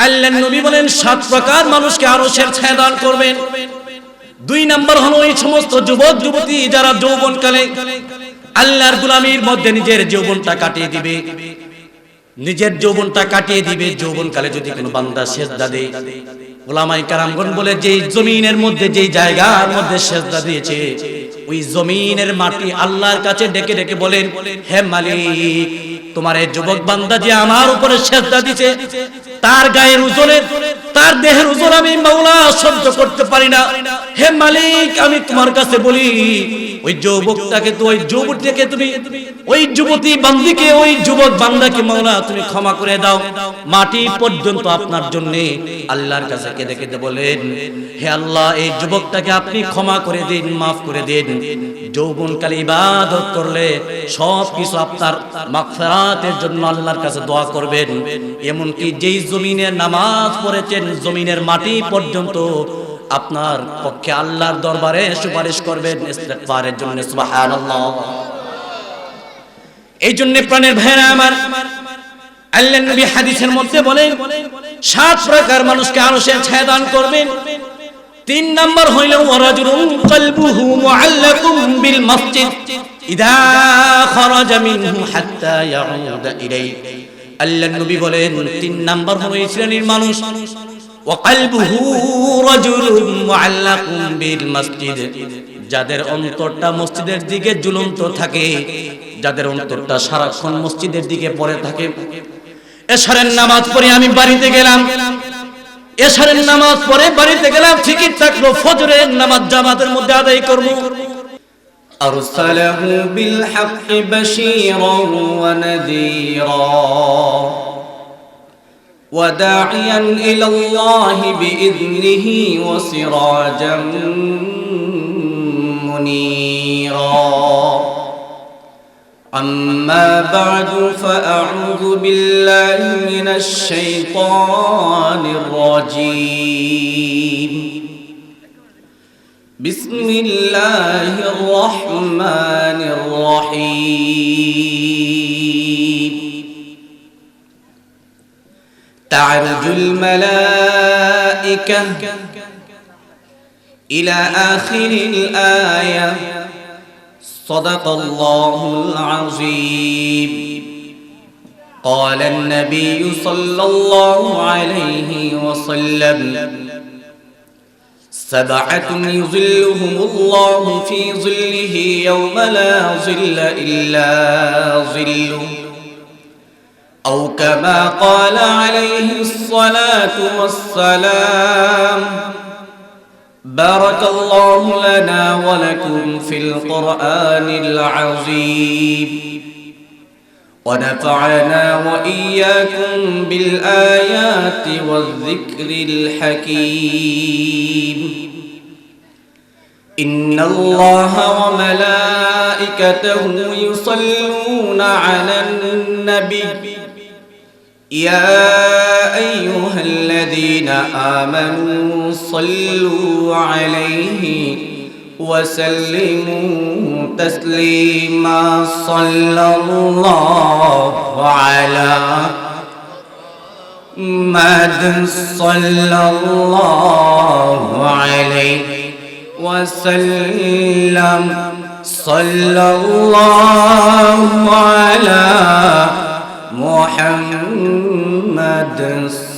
আল্লাহর নবী বলেন 7 প্রকার মানুষকে আরশের ছায়া দান করবেন। 2 নাম্বার হলো এই সমস্ত যুবক যুবতী যারা যৌবনকালে আল্লাহর গোলামির মধ্যে নিজের যৌবনটা কাটিয়ে দিবে, নিজের যৌবনটা কাটিয়ে দিবে। যৌবনকালে যদি কোনো বান্দা সিজদা দেয়, উলামায়ে কেরামগণ বলে যেই জমিনের মধ্যে যেই জায়গার মধ্যে সিজদা দিয়েছে ওই জমিনের মাটি আল্লাহর কাছে ডেকে ডেকে বলেন, হে মালিক, তোমার এই যুবক বান্দা যে আমার উপরে সিজদা দিয়েছে তার গায়ের ওজনের, তার দেহের ওজন আমি মাওলা সহ্য করতে পারি না। হে মালিক, আমি তোমার কাছে বলি ওই যুবকটাকে তো, ওই যুবতীকে তুমি, ওই যুবতী বান্দিকে, ওই যুবক বান্দাকে মাওলা তুমি ক্ষমা করে দাও। মাটি পর্যন্ত আপনার জন্য আল্লাহর কাছে কেঁদে কেঁদে বলেন, হে আল্লাহ, এই যুবকটাকে আপনি ক্ষমা করে দিন, মাফ করে দিন। যৌবনকালে ইবাদত করলে সবকিছু আপনার মাগফিরাতের জন্য আল্লাহর কাছে দোয়া করবেন। এমনকি যেই জমিনের নামাজ পড়েছেন জমিনের মাটি পর্যন্ত আপনার পক্ষে আল্লাহর দরবারে সুপারিশ করবেন ইস্তিগফারের জন্য। সুবহানাল্লাহ। এই জন্য প্রাণের ভাইরা আমার, আল্লাহর নবী হাদিসের মধ্যে বলেন 7 প্রকার মানুষকে আরশের ছায়া দান করবেন। 3 নাম্বার হইল ওয়ারাজুলুন কলবুহু মুআল্লাকুম বিল মসজিদ ইদা খারাজা মিনহু হাত্তা ইয়াউদা ইলাইহি। আল্লাহর নবী বলেন 3 নাম্বার হলো এই শ্রেণীর মানুষ, ওয়া কলবুহু রাজুলুন মুআল্লাকুম বিল মসজিদ, যাদের অন্তরটা মসজিদের দিকে ঝুলন্ত থাকে, যাদের অন্তরটা সারাক্ষণ মসজিদের দিকে পড়ে থাকে। এশারের নামাজ পড়ে আমি বাড়িতে গেলাম, এশারের নামাজ পড়ে বাড়িতে গেলাম, ঠিকই থাকলো ফজরের নামাজ জামাতের মধ্যে আদায় করব। أرسله بالحق بشيرا ونذيرا وداعيا إلى الله بإذنه وسراجا منيرا. أما بعد فأعوذ بالله من الشيطان الرجيم. بسم الله الرحمن الرحيم. تعرج الملائكة إلى آخر الآية. صدق الله العظيم. قال النبي صلى الله عليه وسلم: 7 يظلهم الله في ظله يوم لا ظل إلا ظله، أو كما قال عليه الصلاة والسلام. بارك الله لنا ولكم في القرآن العظيم، ونفعنا وإياكم بالآيات والذكر الحكيم. إن الله وملائكته يصلون على النبي يا أيها الذين آمنوا صلوا عليه وسلموا تسليما. صلى الله على محمد صلى الله عليه وسلم. صلى الله على محمد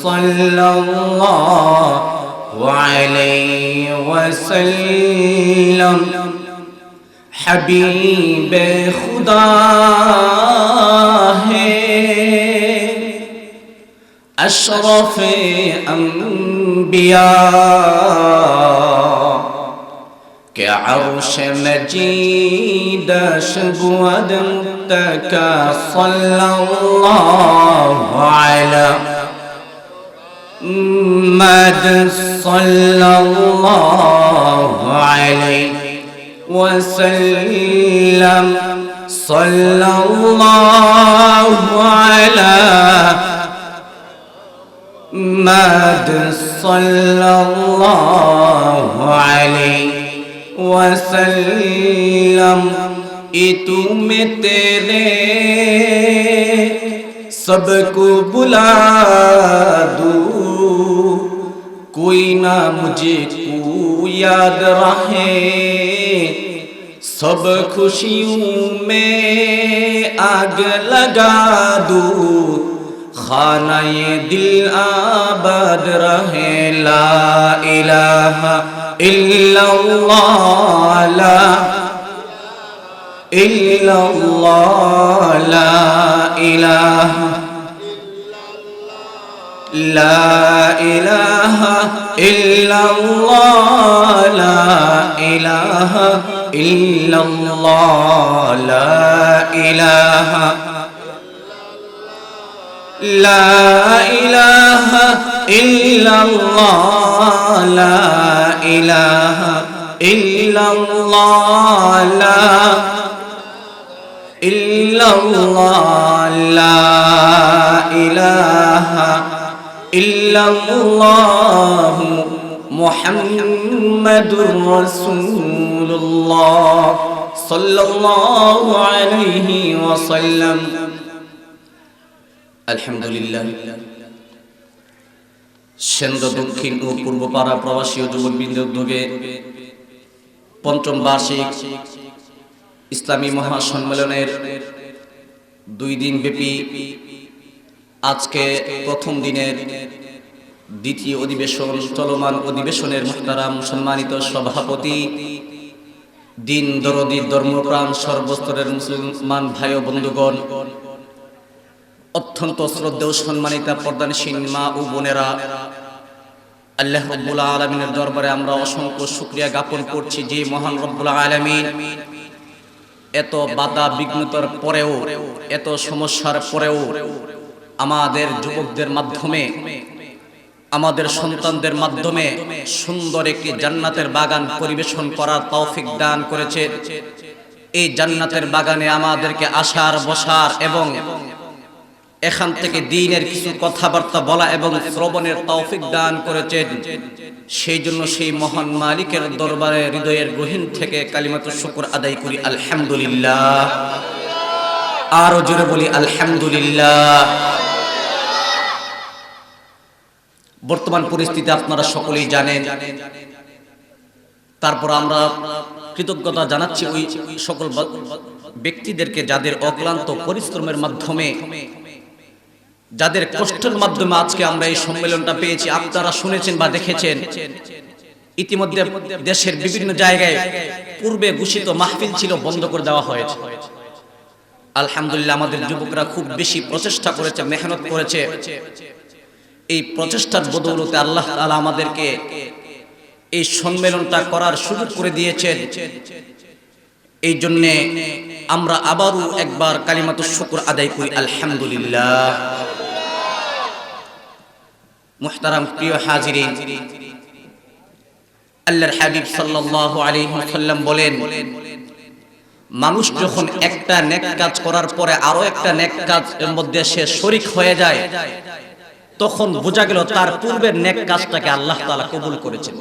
صلى الله عليه وسلم. حبیب خدا ہے اشرف انبیاء کہ عرش مجید شبود متکا. صلی اللہ علی محمد صلی اللہ علیہ وسلم. صلی اللہ علی محمد صلی اللہ علیہ وسلم. میں تیرے سب کو بلا دوں मुझको याद रहे सब खुशियों में आग लगा दूं खाना ये दिल आबाद रहे ला इलाहा इल्लल्लाह ला इल्लल्लाह ला इलाहा ला इलाहा इल्लल्लाह ला इलाहा इल्लल्लाह ला इलाहा ला इलाहा इल्लल्लाह ला इलाहा इल्लल्लाह ला इल्लल्लाह ला इलाहा इल्लल्लाह मुहम्मदुर रसूलुल्लाह सल्लल्लाहु अलैहि वसल्लम। আলহামদুলিল্লাহ। সেন্দ্র দক্ষিণ ও পূর্বপাড়া প্রবাসী ও যুবকবৃন্দের উদ্যোগে পঞ্চম বার্ষিক ইসলামী মহাসম্মেলনের 2 দিন ব্যাপী আজকে প্রথম দিনের দ্বিতীয় অধিবেশন চলমান অধিবেশনের মুহতারাম সম্মানিত সভাপতি দিন দরদি ধর্মপ্রাণ সর্বস্তরের মুসলমান ভাই ও বন্ধুগণ, অত্যন্ত শ্রদ্ধেয় সম্মানিতা পর্দানশীল মা ও বোনেরা, আল্লাহ রাব্বুল আলামিনের দরবারে আমরা অসংখ্য শুকরিয়া জ্ঞাপন করছি যে মহান রব্বুল আলামিন এত বাধা বিঘ্নতার পরেও এত সমস্যার পরেও আমাদের যুবকদের মাধ্যমে আমাদের সন্তানদের মাধ্যমে সুন্দর একটি জান্নাতের বাগান পরিবেশন করার তৌফিক দান করেছে। এই জান্নাতের বাগানে আমাদেরকে আসার বসার এবং এখান থেকে দ্বীনের কিছু কথাবার্তা বলা এবং শ্রবণের তৌফিক দান করেছেন। সেই জন্য সেই মহান মালিকের দরবারে হৃদয়ের গহীন থেকে কালিমাতুশ শুকর আদায় করি আলহামদুলিল্লাহ। আরো জোরে বলি আলহামদুলিল্লাহ। বর্তমান পরিস্থিতি আপনারা সকলেই জানেন, তারপর আমরা কৃতজ্ঞতা জানাচ্ছি ওই সকল ব্যক্তিদেরকে যাদের অক্লান্ত পরিশ্রমের মাধ্যমে যাদের কষ্টের মাধ্যমে আজকে আমরা এই সম্মেলনটা পেয়েছি। আপনারা শুনেছেন বা দেখেছেন ইতিমধ্যে দেশের বিভিন্ন জায়গায় পূর্বে ঘোষিত মাহফিল ছিল বন্ধ করে দেওয়া হয়েছে। আলহামদুলিল্লাহ আমাদের যুবকরা খুব বেশি প্রচেষ্টা করেছে, মেহনত করেছে। এই প্রচেষ্টার বদৌলতে আল্লাহ তাআলা আমাদেরকে এই সম্মেলনটা করার সুযোগ করে দিয়েছেন। এই জন্য আমরা আবারও একবার কালিমাতুশ শুকর আদায় করি আলহামদুলিল্লাহ। মুহতারাম প্রিয় হাজিরিন, আল্লাহর হাবিব সাল্লাল্লাহু আলাইহি ওয়াসাল্লাম বলেন, মানুষ যখন একটা নেক কাজ করার পরে আরো একটা নেক কাজের মধ্যে সে শরীক হয়ে যায়, তখন বোঝা গেল তার পূর্বের নেক কাজটাকে আল্লাহ তাআলা কবুল করেছেন।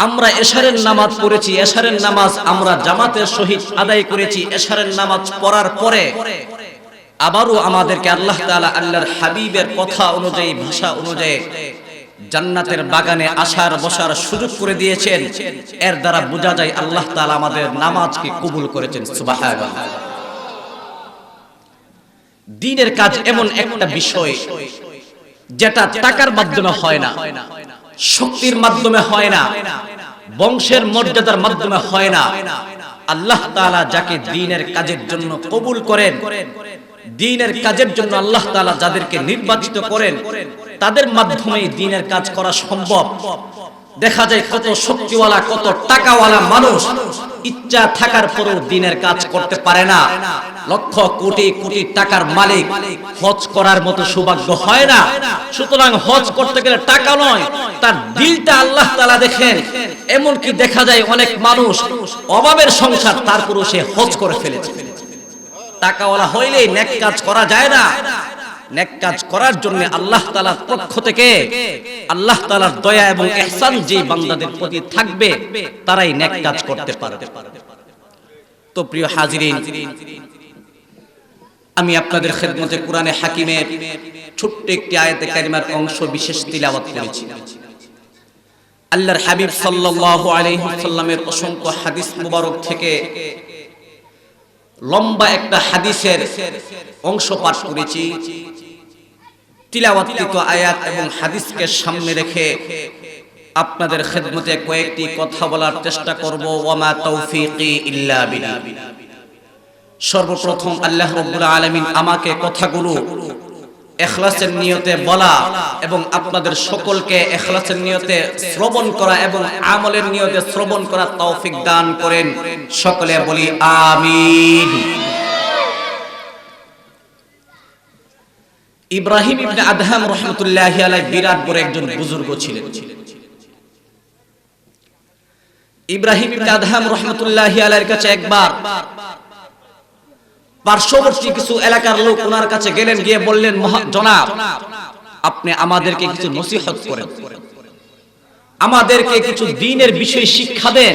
আমরা এশারের নামাজ পড়েছি, এশারের নামাজ আমরা জামাতের সহিত আদায় করেছি। এশারের নামাজ পড়ার পরে আবারও আমাদেরকে আল্লাহ তাআলা আল্লাহর হাবিবের কথা অনুযায়ী ভাষা অনুযায়ী জান্নাতের বাগানে আসার বসার সুযোগ করে দিয়েছেন। এর দ্বারা বোঝা যায় আল্লাহ তাআলা আমাদের নামাজকে কবুল করেছেন। সুবহানাল্লাহ। দ্বীনের কাজ এমন একটা বিষয় যেটা টাকার মাধ্যমে হয় না, শক্তির মাধ্যমে হয় না, বংশের মর্যাদার মাধ্যমে হয় না। আল্লাহ তাআলা যাকে দ্বীনের কাজের জন্য কবুল করেন, দ্বীনের কাজের জন্য আল্লাহ তাআলা যাদেরকে নির্বাচিত করেন, তাদের মাধ্যমেই দ্বীনের কাজ করা সম্ভব। দেখা যায় কত শক্তিওয়ালা কত টাকাওয়ালা মানুষ ইচ্ছা থাকার পরেও দ্বীনের কাজ করতে পারে না। লক্ষ কোটি কোটি টাকার মালিক হজ করার মতো সৌভাগ্য হয় না। সুতরাং হজ করতে গেলে টাকা নয়, তার দিলটা আল্লাহ তাআলা দেখেন। এমনকি দেখা যায় অনেক মানুষ অভাবের সংসার, তারপরও সে হজ করে ফেলেছে। টাকাওয়ালা হইলেই নেক কাজ করা যায় না। নেক কাজ করার জন্য আল্লাহ তাআলার পক্ষ থেকে আল্লাহ তাআলার দয়া এবং ইহসান যে বান্দাদের প্রতি থাকবে, তারাই নেক কাজ করতে পারবে। তো প্রিয় হাজিরিন, আমি আপনাদের খেদমতে কোরআনে হাকিমের ছোট্ট একটি আয়াতে কারিমার অংশ বিশেষ তিলাওয়াত করেছি। আল্লাহর হাবিব সাল্লাল্লাহু আলাইহি ওয়াসাল্লামের অসংখ্য হাদিস মুবারক থেকে লম্বা একটা হাদিসের অংশ পাঠ করেছি। তিলাওয়াতকৃত আয়াত এবং হাদিসকে সামনে রেখে আপনাদের খেদমতে কয়েকটি কথা বলার চেষ্টা করব। ওয়ামা তৌফিকি ইল্লা বিল্লাহ। সর্বপ্রথম আল্লাহ রাব্বুল আলামিন আমাকে কথাগুলো ইখলাসের নিয়তে বলা এবং আপনাদের সকলকে ইখলাসের নিয়তে শ্রবণ করা এবং আমলের নিয়তে শ্রবণ করার তৌফিক দান করেন। সকলে বলি আমিন। ইব্রাহিম ইবনে আদহাম রাহমাতুল্লাহি আলাইহি বিরাট বড় একজন বুজুর্গ ছিলেন। ইব্রাহিম ইবনে আদহাম রাহমাতুল্লাহি আলাইহির কাছে একবার পার্শ্ববর্তী কিছু এলাকার লোক ওনার কাছে গেলেন, গিয়ে বললেন, জনাব, আপনি আমাদেরকে কিছু নসিহত করেন, আমাদেরকে কিছু দ্বীনের বিষয় শিক্ষা দেন,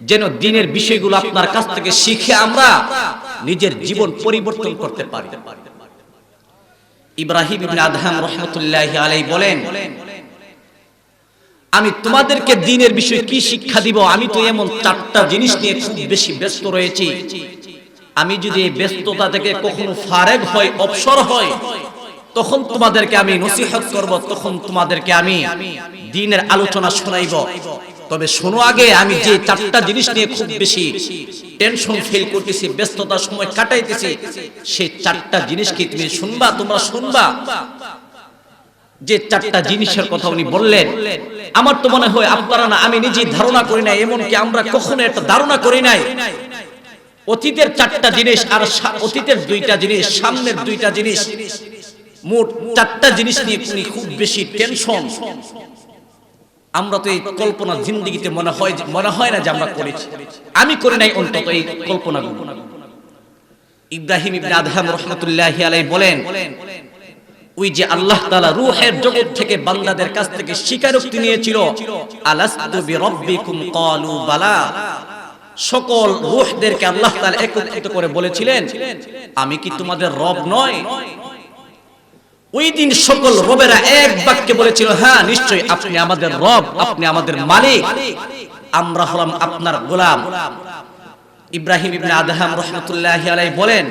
যেন দ্বীনের বিষয়গুলো আপনার কাছ থেকে শিখে আমরা নিজের জীবন পরিবর্তন করতে পারি। ইব্রাহিম ইবনে আদহাম রাহমাতুল্লাহি আলাইহি বলেন, আমি তোমাদেরকে দ্বীনের বিষয়ে কি শিক্ষা দিব? আমি তো এমন চারটা জিনিস নিয়ে খুব বেশি ব্যস্ত রয়েছি। আমি যদি এই ব্যস্ততা থেকে কখনো ফারেগ হই, অবসর হই, তখন তোমাদেরকে আমি নসিহত করব, তখন তোমাদেরকে আমি দ্বীনের আলোচনা শোনাইব। তবে শোনো আগে, আমি যে চারটা জিনিস নিয়ে খুব বেশি টেনশন ফিল করতেছি, ব্যস্ততার সময় কাটাইতেছি, সেই চারটা জিনিস কি তুমি শুনবা? তোমরা শুনবা? যে চারটা জিনিসের কথা উনি বললেন, আমার তো মনে হয় আপনারা না, আমি নিজেই ধারণা করি নাই, এমনকি আমরা কখনো একটা ধারণা করি নাই। অতীতের চারটা জিনিস আর অতীতের দুইটা জিনিস, সামনের দুইটা জিনিস, মোট চারটা জিনিস নিয়ে উনি খুব বেশি টেনশন। আমরা তো এই কল্পনা জিন্দেগিতে মনে হয় না যে আমরা করেছি। আমি করি নাই অন্তত এই কল্পনাগুলো। ইব্রাহিম ইবনে আদহাম রাহমাতুল্লাহি আলাইহি বলেন, ওই যে আল্লাহ তাআলা রূহের জগৎ থেকে বান্দাদের কাছ থেকে স্বীকারোক্তি নিয়েছিল, আলাস্তু বিরাব্বিকুম ক্বালু বালা। সকল রূহদেরকে আল্লাহ তাআলা একত্রিত করে বলেছিলেন, আমি কি তোমাদের রব নয়? ওই দিন সকল রবেরা এক বাক্যে বলেছিল, হ্যাঁ নিশ্চয়ই আপনি আমাদের রব, আপনি আমাদের মালিক, আমরা হলাম আপনার গোলাম। ইব্রাহিম ইবনে আদহাম রাহমাতুল্লাহি আলাইহি বলেন,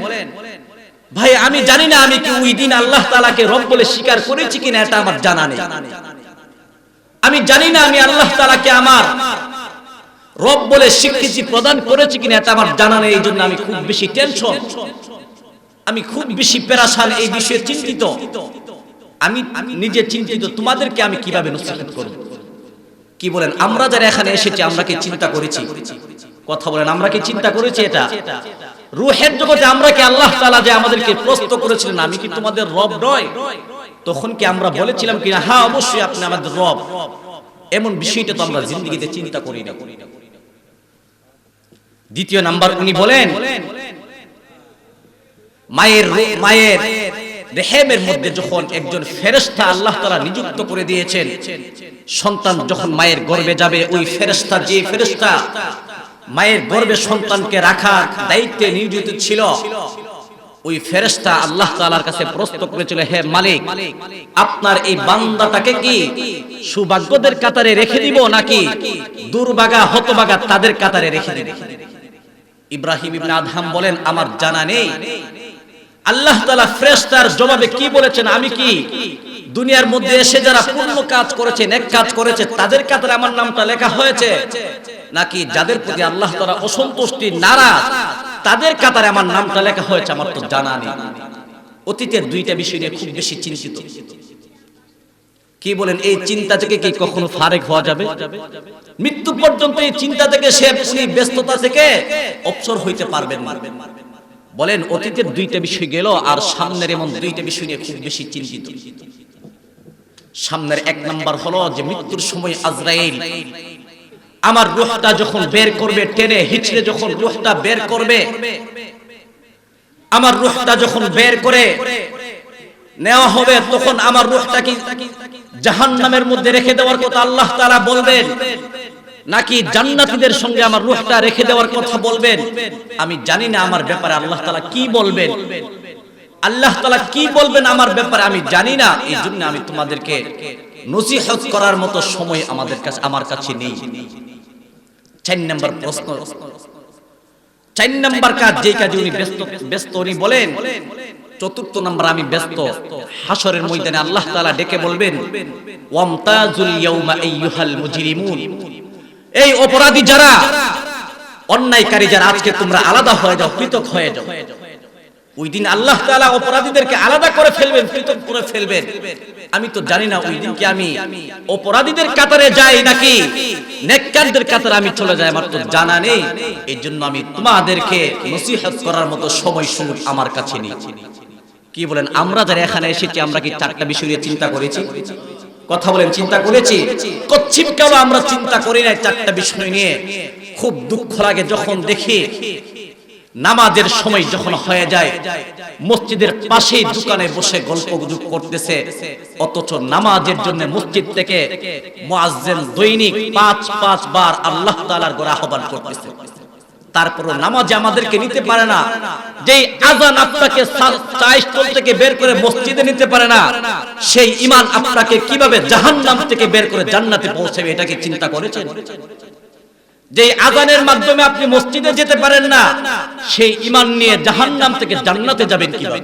ভাই আমি জানি না আমি কি ওই দিন আল্লাহ তাআলাকে রব বলে স্বীকার করেছি কিনা, এটা আমার জানা নেই। আমি জানি না আমি আল্লাহ তাআলাকে আমার রব বলে স্বীকৃতি প্রদান করেছি কিনা, এটা আমার জানা নেই। এই জন্য আমি খুব বেশি টেনশন, আমি খুব বেশি পেরেশান, এই বিষয়ে চিন্তিত। আমি নিজে চিন্তিত, তোমাদেরকে আমি কিভাবে নসিহত করব? কি বলেন? আমরা যারা এখানে এসেছি, আমরা কি চিন্তা করেছি? কথা বলেন, আমরা কি চিন্তা করেছি এটা? রূহের জগতে আমরা কি আল্লাহ তাআলা যে আমাদেরকে প্রশ্ন করেছিলেন, আমি কি তোমাদের রব নয়, তখন কি আমরা বলেছিলাম কিনা, হ্যাঁ অবশ্যই আপনি আমাদের রব? এমন বিষয়টা তো আমরা জিন্দেগিতে চিন্তা করি না। দ্বিতীয় নাম্বার, উনি বলেন, মায়ের রেহেমের মধ্যে যখন একজন ফেরেশতা আল্লাহ তাআলা নিযুক্ত করে দিয়েছেন, সন্তান যখন মায়ের গর্ভে যাবে, ওই ফেরেশতা, যে ফেরেশতা মায়ের গর্ভে সন্তানকে রাখার দায়িত্বে নিয়োজিত ছিল, ওই ফেরেশতা আল্লাহ তাআলার কাছে প্রশ্ন করেছিল, হে মালিক, আপনার এই বান্দাটাকে কি সৌভাগ্যদের কাতারে রেখে দিব নাকি দুর্ভাগা হতভাগা তাদের কাতারে রেখে দিব? ইব্রাহিম ইবনে আদহাম বলেন, আমার জানা নেই। আল্লাহ তাআলা ফেরেশতার জবাবে কি বলেছেন, আমি কি দুনিয়ার মধ্যে এসে যারা পুণ্য কাজ করেছে, নেক কাজ করেছে, তাদের কাতারে আমার নামটা লেখা হয়েছে, নাকি যাদের প্রতি আল্লাহ তাআলা অসন্তুষ্টি, নারাজ, তাদের কাতারে আমার নামটা লেখা হয়েছে? আমার তো জানা নেই। অতীতের দুইটা বিষয় নিয়ে খুব বেশি চিন্তিত। কি বলেন, এই চিন্তা থেকে কি কখনো ফারেক হওয়া যাবে? মৃত্যু পর্যন্ত এই চিন্তা থেকে সে উনি ব্যস্ততা থেকে অবসর হইতে পারবেন না। বলেন, অতীতের দুইটা বিষয় গেল, আর সামনের এমন দুইটা বিষয় নিয়ে খুব বেশি চিন্তিত। সামনের এক নাম্বার হলো যে মৃত্যুর সময় আজরাইল আমার রূহটা যখন বের করবে, টেনে হিচড়ে যখন রূহটা বের করবে, আমার রূহটা যখন বের করে নেওয়া হবে, তখন আমার রূহটা কি জাহান্নামের মধ্যে রেখে দেওয়ার কথা আল্লাহ তাআলা বলবেন, নাকি জান্নাতীদের সঙ্গে আমার রূহটা রেখে দেওয়ার কথা বলবেন? আমি জানি না আমার ব্যাপারে আল্লাহ তাআলা কি বলবেন। আল্লাহ তাআলা কি বলবেন আমার ব্যাপারে আমি জানি না। এই জন্য আমি তোমাদেরকে নসিহত করার মতো সময় আমার কাছে নেই। 4 নম্বর প্রশ্ন, 4 নম্বর কাজ, যেই কাজে উনি ব্যস্ত উনি বলেন, 4র্থ নম্বর আমি ব্যস্ত। হাসরের ময়দানে আল্লাহ তাআলা ডেকে বলবেন, ওয়ামতাজুল ইয়াউমা আইয়ুহাল মুজরিমুন, এই অপরাধী যারা, অন্যায়কারী যারা, আজকে তোমরা আলাদা হয়ে যাও, পৃথক হয়ে যাও। ওই দিন আল্লাহ তাআলা অপরাধীদেরকে আলাদা করে ফেলবেন, পৃথক করে ফেলবেন। আমি তো জানি না ওই দিন কি আমি অপরাধীদের কাতারে যাই নাকি নেককারদের কাতারে আমি চলে যাই, আমার তো জানা নেই। এই জন্য আমি তোমাদেরকে নসিহত করার মতো সময় সুযোগ আমার কাছে নেই। কি বলেন? আমরা যারা এখানে এসেছি, আমরা কি 4টা বিষয় নিয়ে চিন্তা করেছি? কথা বলেন, চিন্তা করেছি? কচ্ছিপ কেন আমরা চিন্তা করি না 4টা বিষয় নিয়ে? খুব দুঃখ লাগে যখন দেখি নামাজের সময় যখন হয়ে যায়, মসজিদের পাশেই দোকানে বসে গল্পগুজব করতেছে, অথচ নামাজের জন্য মসজিদ থেকে মুয়াজ্জিন দৈনিক 5 বার আল্লাহ তাআলার ঘরে আহ্বান করতেছে। তারপরও নামাজে আমাদেরকে নিতে পারে না। যেই আযান আপনাকে চাইস্থল থেকে বের করে মসজিদে নিতে পারে না, সেই ঈমান আপনাকে কিভাবে জাহান্নাম থেকে বের করে জান্নাতে পৌঁছাবে, এটা কি চিন্তা করেছেন? যে আযানের মাধ্যমে আপনি মসজিদে যেতে পারেন না, সেই ঈমান নিয়ে জাহান্নাম থেকে জান্নাতে যাবেন কিভাবে?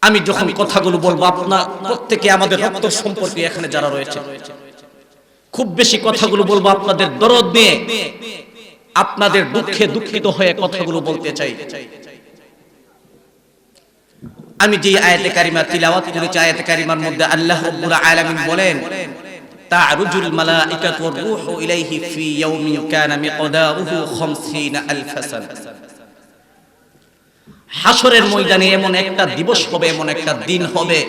আমি যখন কথাগুলো বলবো, আপনারা প্রত্যেকে আমাদের রক্ত সম্পর্কে এখানে যারা রয়েছে, খুব বেশি কথাগুলো বলবো আপনাদের দরদ নিয়ে, আপনাদের দুঃখে দুঃখিত হয়ে কথাগুলো বলতে চাই। আমি যে আয়াতে কারিমা তিলাওয়াত করেছি, আয়াতে কারিমার মধ্যে আল্লাহ রাব্বুল আলামিন বলেন, তা'রুজুল মালাইকাতু ওয়ার রূহু ইলাইহি ফি ইয়াউমিন কানা মিকদারুহু 50000 সানা। হাসরের ময়দানে এমন একটা দিবস হবে, এমন একটা দিন হবে,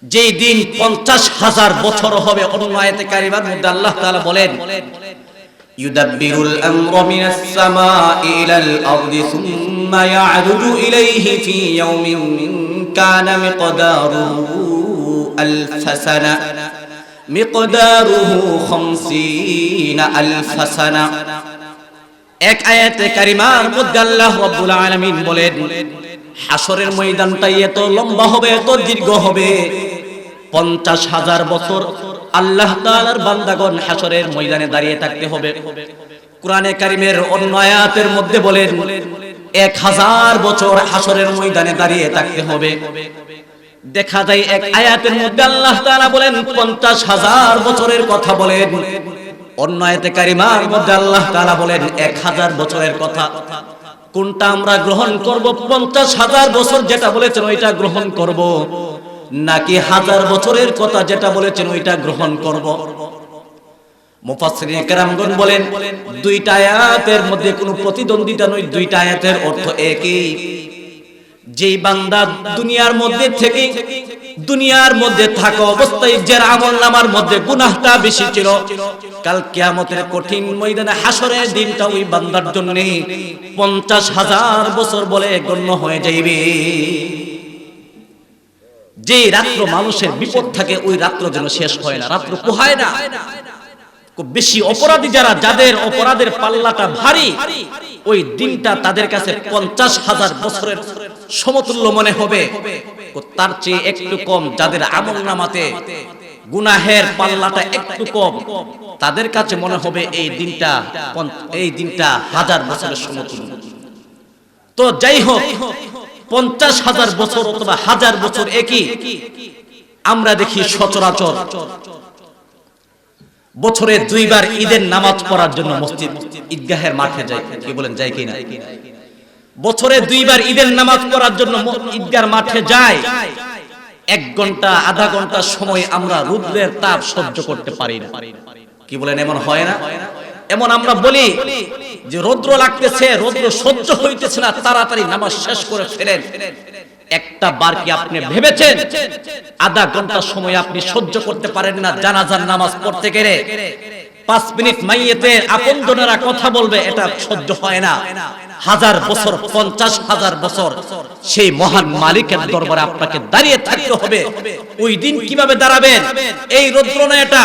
যেই দিন 50,000 বছর হবে। অন্য আয়াতে কারিমার মধ্যে আল্লাহ তাআলা বলেন, ইউদাব্বিরুল আমরা মিনাস সামাই ইলাল আরদি সুম্মা ইয়া'রুজু ইলাইহি ফি ইয়াউমিন কানা মিকদারুহু আলফ সানা, মিকদারুহু 50,000 সানা। এক আয়াতে কারিমার মধ্যে আল্লাহ রাব্বুল আলামিন বলেন, হাসরের ময়দানটাই এত লম্বা হবে, এত দীর্ঘ হবে, 50,000 বছর আল্লাহ তাআলার বান্দাগণ হাসরের ময়দানে দাঁড়িয়ে থাকতে হবে। কোরআনে কারীমের অন্য আয়াতের মধ্যে বলেন 1000 বছর হাসরের ময়দানে দাঁড়িয়ে থাকতে হবে। দেখা যায় এক আয়াতের মধ্যে আল্লাহ তাআলা বলেন 50,000 বছরের কথা বলেন, অন্য আয়াতে কারিমার মধ্যে আল্লাহ তাআলা বলেন 1000 বছরের কথা। কোনটা আমরা গ্রহণ করব? 50,000 বছর যেটা বলেছেন ওইটা গ্রহণ করব, নাকি 1000 বছরের কথা যেটা বলেছেন ওইটা গ্রহণ করব? মুফাসসিরিন কেরামগণ বলেন, দুইটা আয়াতের মধ্যে কোনো প্রতিদ্বন্দ্বিতা নয়, দুইটা আয়াতের অর্থ একই। যেই বান্দা দুনিয়ার মধ্যে থেকে, দুনিয়ার মধ্যে থাকা অবস্থায় যার আমলনামার মধ্যে গুনাহটা বেশি ছিল, কাল কিয়ামতের কঠিন ময়দানে হাসরের দিনটা ওই বান্দার জন্য 50,000 বছর বলে গণ্য হয়ে যাইবে। যে রাত্র মানুষের বিপদ থাকে, ওই রাত্র যেন শেষ হয় না, রাত্র পোহায় না। খুব বেশি অপরাধী যারা, যাদের অপরাধের পাল্লাটা ভারী, ওই দিনটা তাদের কাছে 50,000 বছরের সমতুল্য মনে হবে। তার চেয়ে একটু কম যাদের আমলনামাতে গুনাহের পাল্লাটা একটু কম, তাদের কাছে মনে হবে এই দিনটা 1000 বছরের সমতুল্য। তো যাই হোক, 50,000 বছর অথবা 1000 বছর একই। আমরা দেখি সচরাচর বছরে 2 বার ঈদের নামাজ পড়ার জন্য মসজিদ ঈদগাহের মাঠে যায়। কি বলেন, যায় কিনা? বছরে 2 বার ঈদের নামাজ পড়ার জন্য ঈদগাহের মাঠে যায়। 1 ঘন্টা আধা ঘন্টা সময় আমরা রোদের তাপ সহ্য করতে পারি না। কি বলেন, এমন হয় না? এমন আমরা বলি যে রৌদ্র লাগতেছে, রৌদ্র সহ্য হইতেছে না, তাড়াতাড়ি নামাজ শেষ করে ফেলেন। একটা বার কি আপনি ভেবেছেন আধা ঘন্টা সময় আপনি সহ্য করতে পারেন না? জানাজার নামাজ পড়তে গেলে 5 মিনিট মাইয়েতে আপনজনেরা কথা বলবে, এটা সহ্য হয় না। 1000 বছর, 50,000 বছর সেই মহান মালিকের দরবারে আপনাকে দাঁড়িয়ে থাকতে হবে। ওই দিন কিভাবে দাঁড়াবেন? এই রৌদ্রনাটা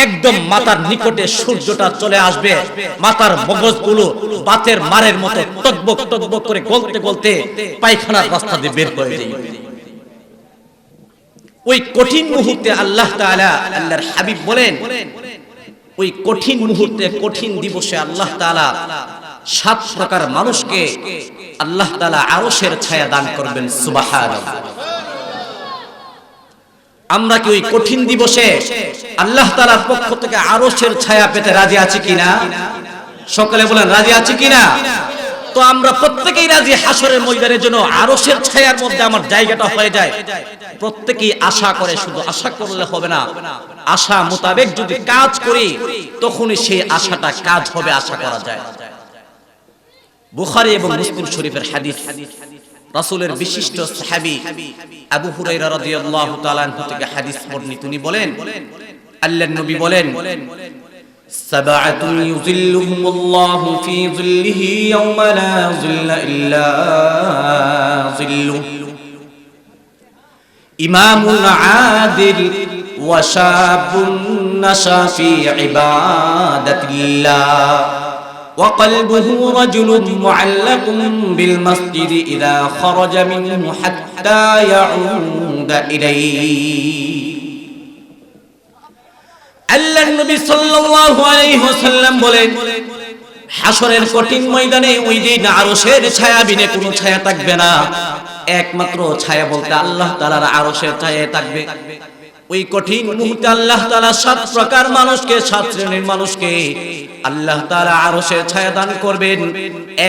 একদম মাথার নিকটে সূর্যটা চলে আসবে, মাথার মগজগুলো বাতের মারের মতো টকবক টকবক করে গলতে গলতে পায়খানার রাস্তা দিয়ে বের হয়ে যাবে। ওই কঠিন মুহূর্তে আল্লাহ তাআলা, আল্লাহর হাবিব বলেন, ওই কঠিন মুহূর্তে, কঠিন দিবসে আল্লাহ তাআলা 7 প্রকার মানুষকে আল্লাহ তাআলা আরশের ছায়া দান করবেন। সুবহানাল্লাহ। আমরা কি ওই কঠিন দিবসে আল্লাহ তাআলার পক্ষ থেকে আরশের ছায়া পেতে রাজি আছি কিনা? সকলে বলেন রাজি আছি কিনা? তো আমরা প্রত্যেকেই রাজি হাসরের ময়দানের জন্য আরশের ছায়ার মধ্যে আমার জায়গাটা হয়ে যায়। প্রত্যেকেই আশা করে, শুধু আশা করলে হবে না, আশা মোতাবেক যদি কাজ করি তখনই সেই আশাটা কাজ হবে, আশা করা যায়। বুখারী এবং মুসলিম শরীফের হাদিস, রাসূলের বিশিষ্ট সাহাবী আবু হুরায়রা রাদিয়াল্লাহু তাআলা আনহু থেকে হাদিস বর্ণিত, তিনি বলেন, আল্লাহর নবী বলেন, সাবআতুন ইউযিল্লুহুমুল্লাহু ফি যিল্লিহি ইয়াওমা লা যিল্লা ইল্লা যিল্লুহু, ইমামুন আদিল ওয়া শাবুন নাশা ফি ইবাদাতিল্লাহ ওয়া কলবুহু রাজুলুন মুআল্লাকুন বিল মাসজিদি ইযা খারাজা মিনহু হাত্তা ইয়াউদা ইলাইহি। আল্লাহর নবী সাল্লাল্লাহু আলাইহি ওয়াসাল্লাম বলেন, হাসরের কঠিন ময়দানে ওই দিন আরশের ছায়া বিনে কোনো ছায়া থাকবে না। একমাত্র ছায়া বলতে আল্লাহ তাআলার আরশের ছায়া থাকবে। ওই কঠিন মুহূর্তে আল্লাহ তাআলা 7 প্রকার মানুষকে, 7 শ্রেণীর মানুষকে আল্লাহ তাআলা আরশের ছায়া দান করবেন।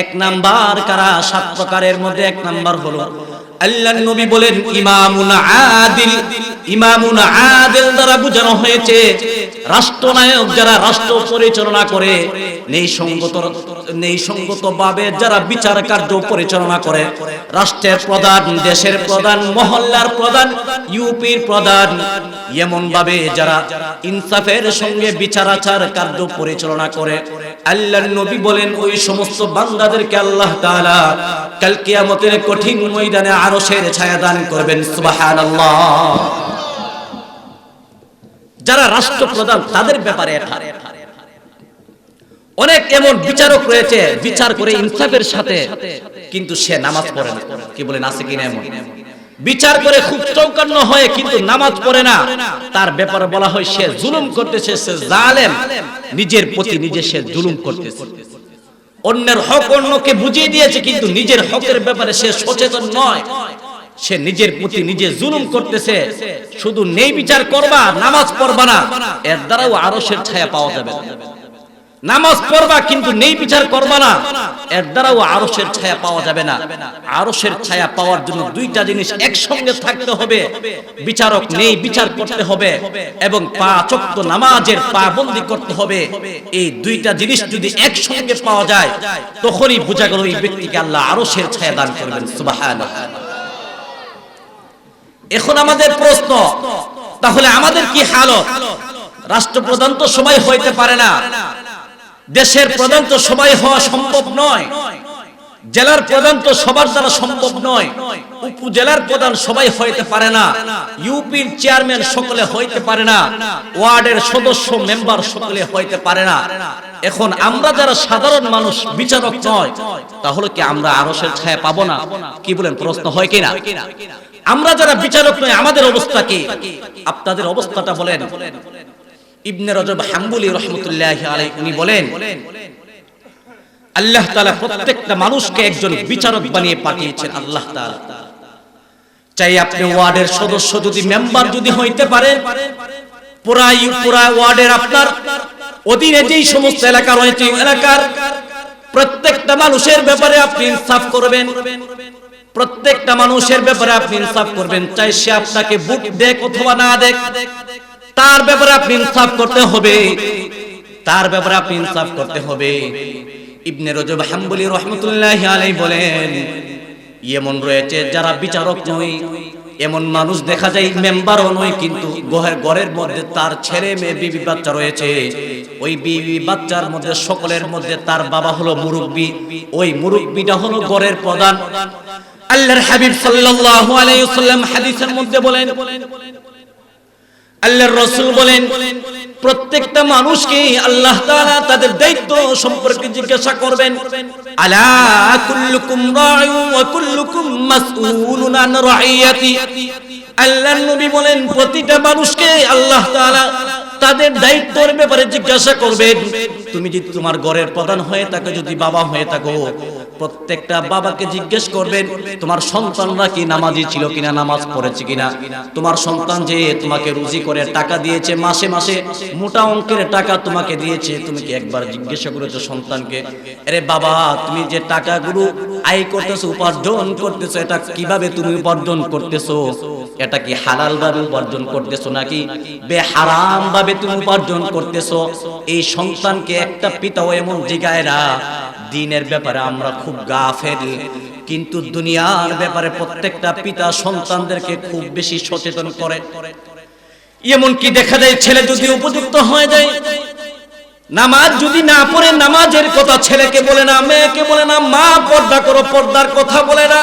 1 নাম্বার কারা? 7 প্রকারের মধ্যে 1 নাম্বার হলো, আল্লাহর নবী বলেন, ইমামুন আদিল। ইমামুন আদিল দ্বারা বোঝানো হয়েছে রাষ্ট্রনায়ক, যারা রাষ্ট্র পরিচালনা করে, নেই সঙ্গতভাবে যারা বিচার কার্য পরিচালনা করে, রাষ্ট্রের প্রধান, দেশের প্রধান, মহল্লার প্রধান, ইউপির প্রধান, এমন ভাবে যারা ইনসাফের সঙ্গে বিচার আচার কার্য পরিচালনা করে, আল্লাহর নবী বলেন ওই সমস্ত বান্দাদেরকে আল্লাহ তাআলা কাল কিয়ামতের কঠিন ময়দানে আরশের ছায়া দান করবেন। সুবহানাল্লাহ। যারা রাষ্ট্রপ্রধান তাদের ব্যাপারে এটা। অনেক এমন বিচারক রয়েছে, বিচার করে ইনসাফের সাথে, কিন্তু সে নামাজ পড়ে না। কি বলেন, আছে কিনা এমন? বিচার করে খুব চৌকান্ন হয়ে কিন্তু নামাজ পড়ে না। তার ব্যাপারে বলা হয় সে জুলুম করতেছে, সে জালেম, নিজের প্রতি নিজে সে জুলুম করতেছে। অন্যের হক অন্যকে বুঝিয়ে দিয়েছে, কিন্তু নিজের হকের ব্যাপারে সে সচেতন নয়। সে নিজের প্রতি নিজে জুলুম করতেছে। শুধু নেই বিচার করবা, নামাজ পড়বা না, এর দ্বারাও আরশের ছায়া পাওয়া যাবে না। নামাজ পড়বা কিন্তু নেই বিচার করবা না, এর দ্বারাও আরশের ছায়া পাওয়া যাবে না। আরশের ছায়া পাওয়ার জন্য 2টা জিনিস একসঙ্গে থাকতে হবে। বিচারক নেই বিচার করতে হবে এবং 5 ওয়াক্ত নামাজের পাবন্দি করতে হবে। এই 2টা জিনিস যদি একসঙ্গে পাওয়া যায় তখনই বোঝা গেল এই ব্যক্তিকে আল্লাহ আরশের ছায়া দান করবেন। সুবহানাল্লাহ। এখন আমাদের প্রশ্ন, তাহলে আমাদের কি হালত? রাষ্ট্রপ্রধান তো সবাই হইতে পারে না, দেশের প্রধান তো সবাই হওয়া সম্ভব নয়, জেলার প্রধান তো সবার দ্বারা সম্ভব নয়, উপজেলার প্রধান সবাই হইতে পারে না, ইউপির চেয়ারম্যান সকলে হইতে পারে না, ওয়ার্ডের সদস্য মেম্বার সকলে হইতে পারে না। এখন আমরা যারা সাধারণ মানুষ, বিচারক নয়, তাহলে কি আমরা আরশের ছায়া পাবো না? কি বলেন, প্রশ্ন হয় কিনা? আমরা যারা বিচারক নয় আমাদের অবস্থা কি? আপনাদের অবস্থাটা বলেন। ইবনে রজব হাম্বলি রাহমাতুল্লাহি আলাইহি উনি বলেন, আল্লাহ তাআলা প্রত্যেকটা মানুষকে একজন বিচারক বানিয়ে পাঠিয়েছেন। আল্লাহ তাআলা চাই আপনি ওয়ার্ডের সদস্য যদি, মেম্বার যদি হইতে পারেন, পুরা ওয়ার্ডের আপনার অধীনে যেই সমস্ত এলাকা রয়েছে, এলাকার প্রত্যেকটা মানুষের ব্যাপারে আপনি ইনসাফ করবেন। প্রত্যেকটা মানুষের ব্যাপারে আপনি ইনসাফ করবেন, চাই সে আপনাকে ভোট দেখ অথবা না দেখ, তার ব্যাপারে আপনি ইনসাফ করতে হবে, তার ব্যাপারে আপনি ইনসাফ করতে হবে। ইবনে রজব হাম্বলি রাহমাতুল্লাহি আলাইহি বলেন, এমন রয়েছে যারা বিচারক নয়, এমন মানুষ দেখা যায় মেম্বারও নয়, কিন্তু ঘরের মধ্যে তার ছেলে মেয়ে বিবি বাচ্চা রয়েছে। ওই বিবি বাচ্চার মধ্যে সকলের মধ্যে তার বাবা হলো মুরব্বি, ওই মুরব্বিটা হলো ঘরের প্রধান। আল্লাহর হাবিব সাল্লাল্লাহু আলাইহি ওয়াসাল্লাম হাদিসের মধ্যে বলেন, আল্লাহর রাসূল বলেন, প্রত্যেকটা মানুষকে আল্লাহ তাআলা তাদের দায়িত্ব সম্পর্কে জিজ্ঞাসা করবেন। আলা কুল্লুকুম রাঈউন ওয়া কুল্লুকুম মাসউলুন আন রাইয়াতি, আল্লাহর নবী বলেন প্রতিটা মানুষকে আল্লাহ তাআলা তাদের দায়িত্বের ব্যাপারে জিজ্ঞাসা করবেন। তুমি যদি তোমার ঘরের প্রধান হয়ে থাকো, যদি বাবা হয়ে থাকো, প্রত্যেকটা বাবাকে জিজ্ঞেস করবেন তোমার সন্তানরা কি নামাজি ছিল কিনা, নামাজ পড়েছে কিনা। তোমার সন্তান যে তোমাকে রুজি করে টাকা দিয়েছে, মাসে মাসে মোটা অঙ্কের টাকা তোমাকে দিয়েছে, তুমি কি একবার জিজ্ঞাসা করেছো সন্তানকে, আরে বাবা তুমি যে টাকাগুলো আয় করতেছো, উপার্জন করতেছো, এটা কিভাবে তুমি উপার্জন করতেছো? এটা কি হালাল ভাবে উপার্জন করতেছো নাকি বেহারাম ভাবে তুমি উপার্জন করতেছো? এই সন্তানকে একটা পিতাও এমন জিগায় না। দ্বীনের ব্যাপারে আমরা খুব গাফেল, কিন্তু দুনিয়ার ব্যাপারে প্রত্যেকটা পিতা সন্তানদেরকে খুব বেশি সচেতন করে। এমন কি দেখা যায় ছেলে যদি উপযুক্ত হয়ে যায়, নামাজ যদি না পড়ে, নামাজের কথা ছেলেকে বলে না, মেয়েকে বলে না, মা পর্দা করো পর্দার কথা বলে না।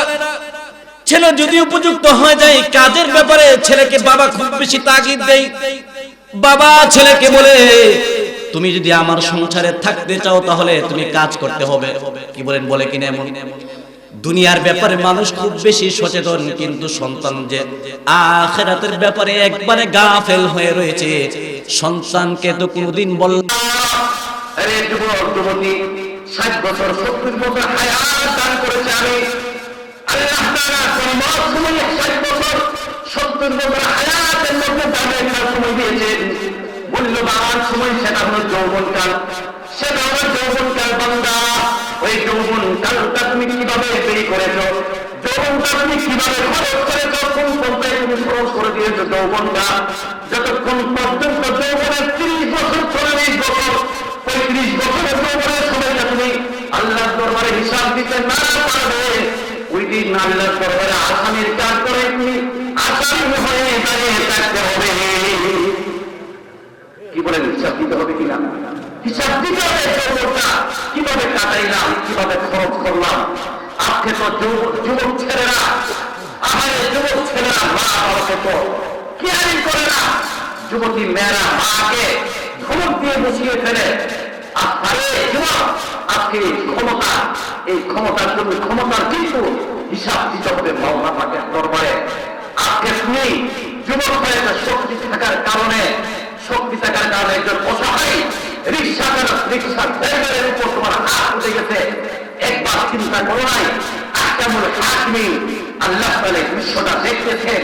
ছেলে যদি উপযুক্ত হয়ে যায়, কাজের ব্যাপারে ছেলেকে বাবা খুব বেশি তাগিদ দেয়। বাবা ছেলেকে বলে তুমি যদি আমার সংসারে থাকতে চাও তাহলে তুমি কাজ করতে হবে। কি বলেন, বলে কিনা এমন? দুনিয়ার ব্যাপারে মানুষ খুব বেশি সচেতন, কিন্তু সন্তান যে আখিরাতের ব্যাপারে একবারে গাফেল হয়ে রয়েছে। সন্তানকে তো কোনদিন বল আরে যুবক যুবতী 60 বছর 70 বছর হায়াত দান করেছে আমি আল্লাহ তাআলা। কর্মর সময় 60 বছর 70 বছর হায়াতের মধ্যে দামে একটা সময় দিয়েছেন, মূল্যবান সময়, সেটা হলো যৌবনকাল। সেটা হলো যৌবনকাল। বান্দা, ওই যৌবনকালটা তুমি কিভাবে তৈরি করেছো? যৌবনটা তুমি কিভাবে খরচ করেছো? কোন পর্যায়ে তুমি খরচ করে দিয়েছো যৌবনটা? যতক্ষণ পর্যন্ত যৌবনের 30 বছর 40 বছর 35 বছরের যৌবনের সময়টা তুমি আল্লাহর দরবারে হিসাব দিতে না পারবে, ওই দিন আল্লাহর দরবারে আসামির কাজ করে তুমি আসামি হয়ে দাঁড়িয়ে থাকতে হবে। কি বলেন, হিসাব দিতে হবে কিনা? হিসাব দিতে হবে। যৌবনটা কিভাবে কাটাইলাম, কিভাবে খরচ করলাম। আজকে তো যুবক ছেলেরা, আমার যুবক ছেলেরা মা বাবাকে তো কেয়ারিং করে না। যুবতী মেয়েরা মাকে ধমক দিয়ে বসিয়ে ফেলে। আরে যুবক, আজকে ক্ষমতা, এই ক্ষমতার জন্য ক্ষমতার কিন্তু হিসাব দিতে হবে মাওলা পাকের দরবারে। আজকে তুমি যুবক হয়ে শক্তি থাকার কারণে একজন অসহায় রিক্সা ড্রাইভারের উপর তোমার হাত উঠে গেছে, একবার চিন্তা করো নাই? আহকামুল হাকিমিন আল্লাহ তাআলা বিশ্বটা দেখতেছেন।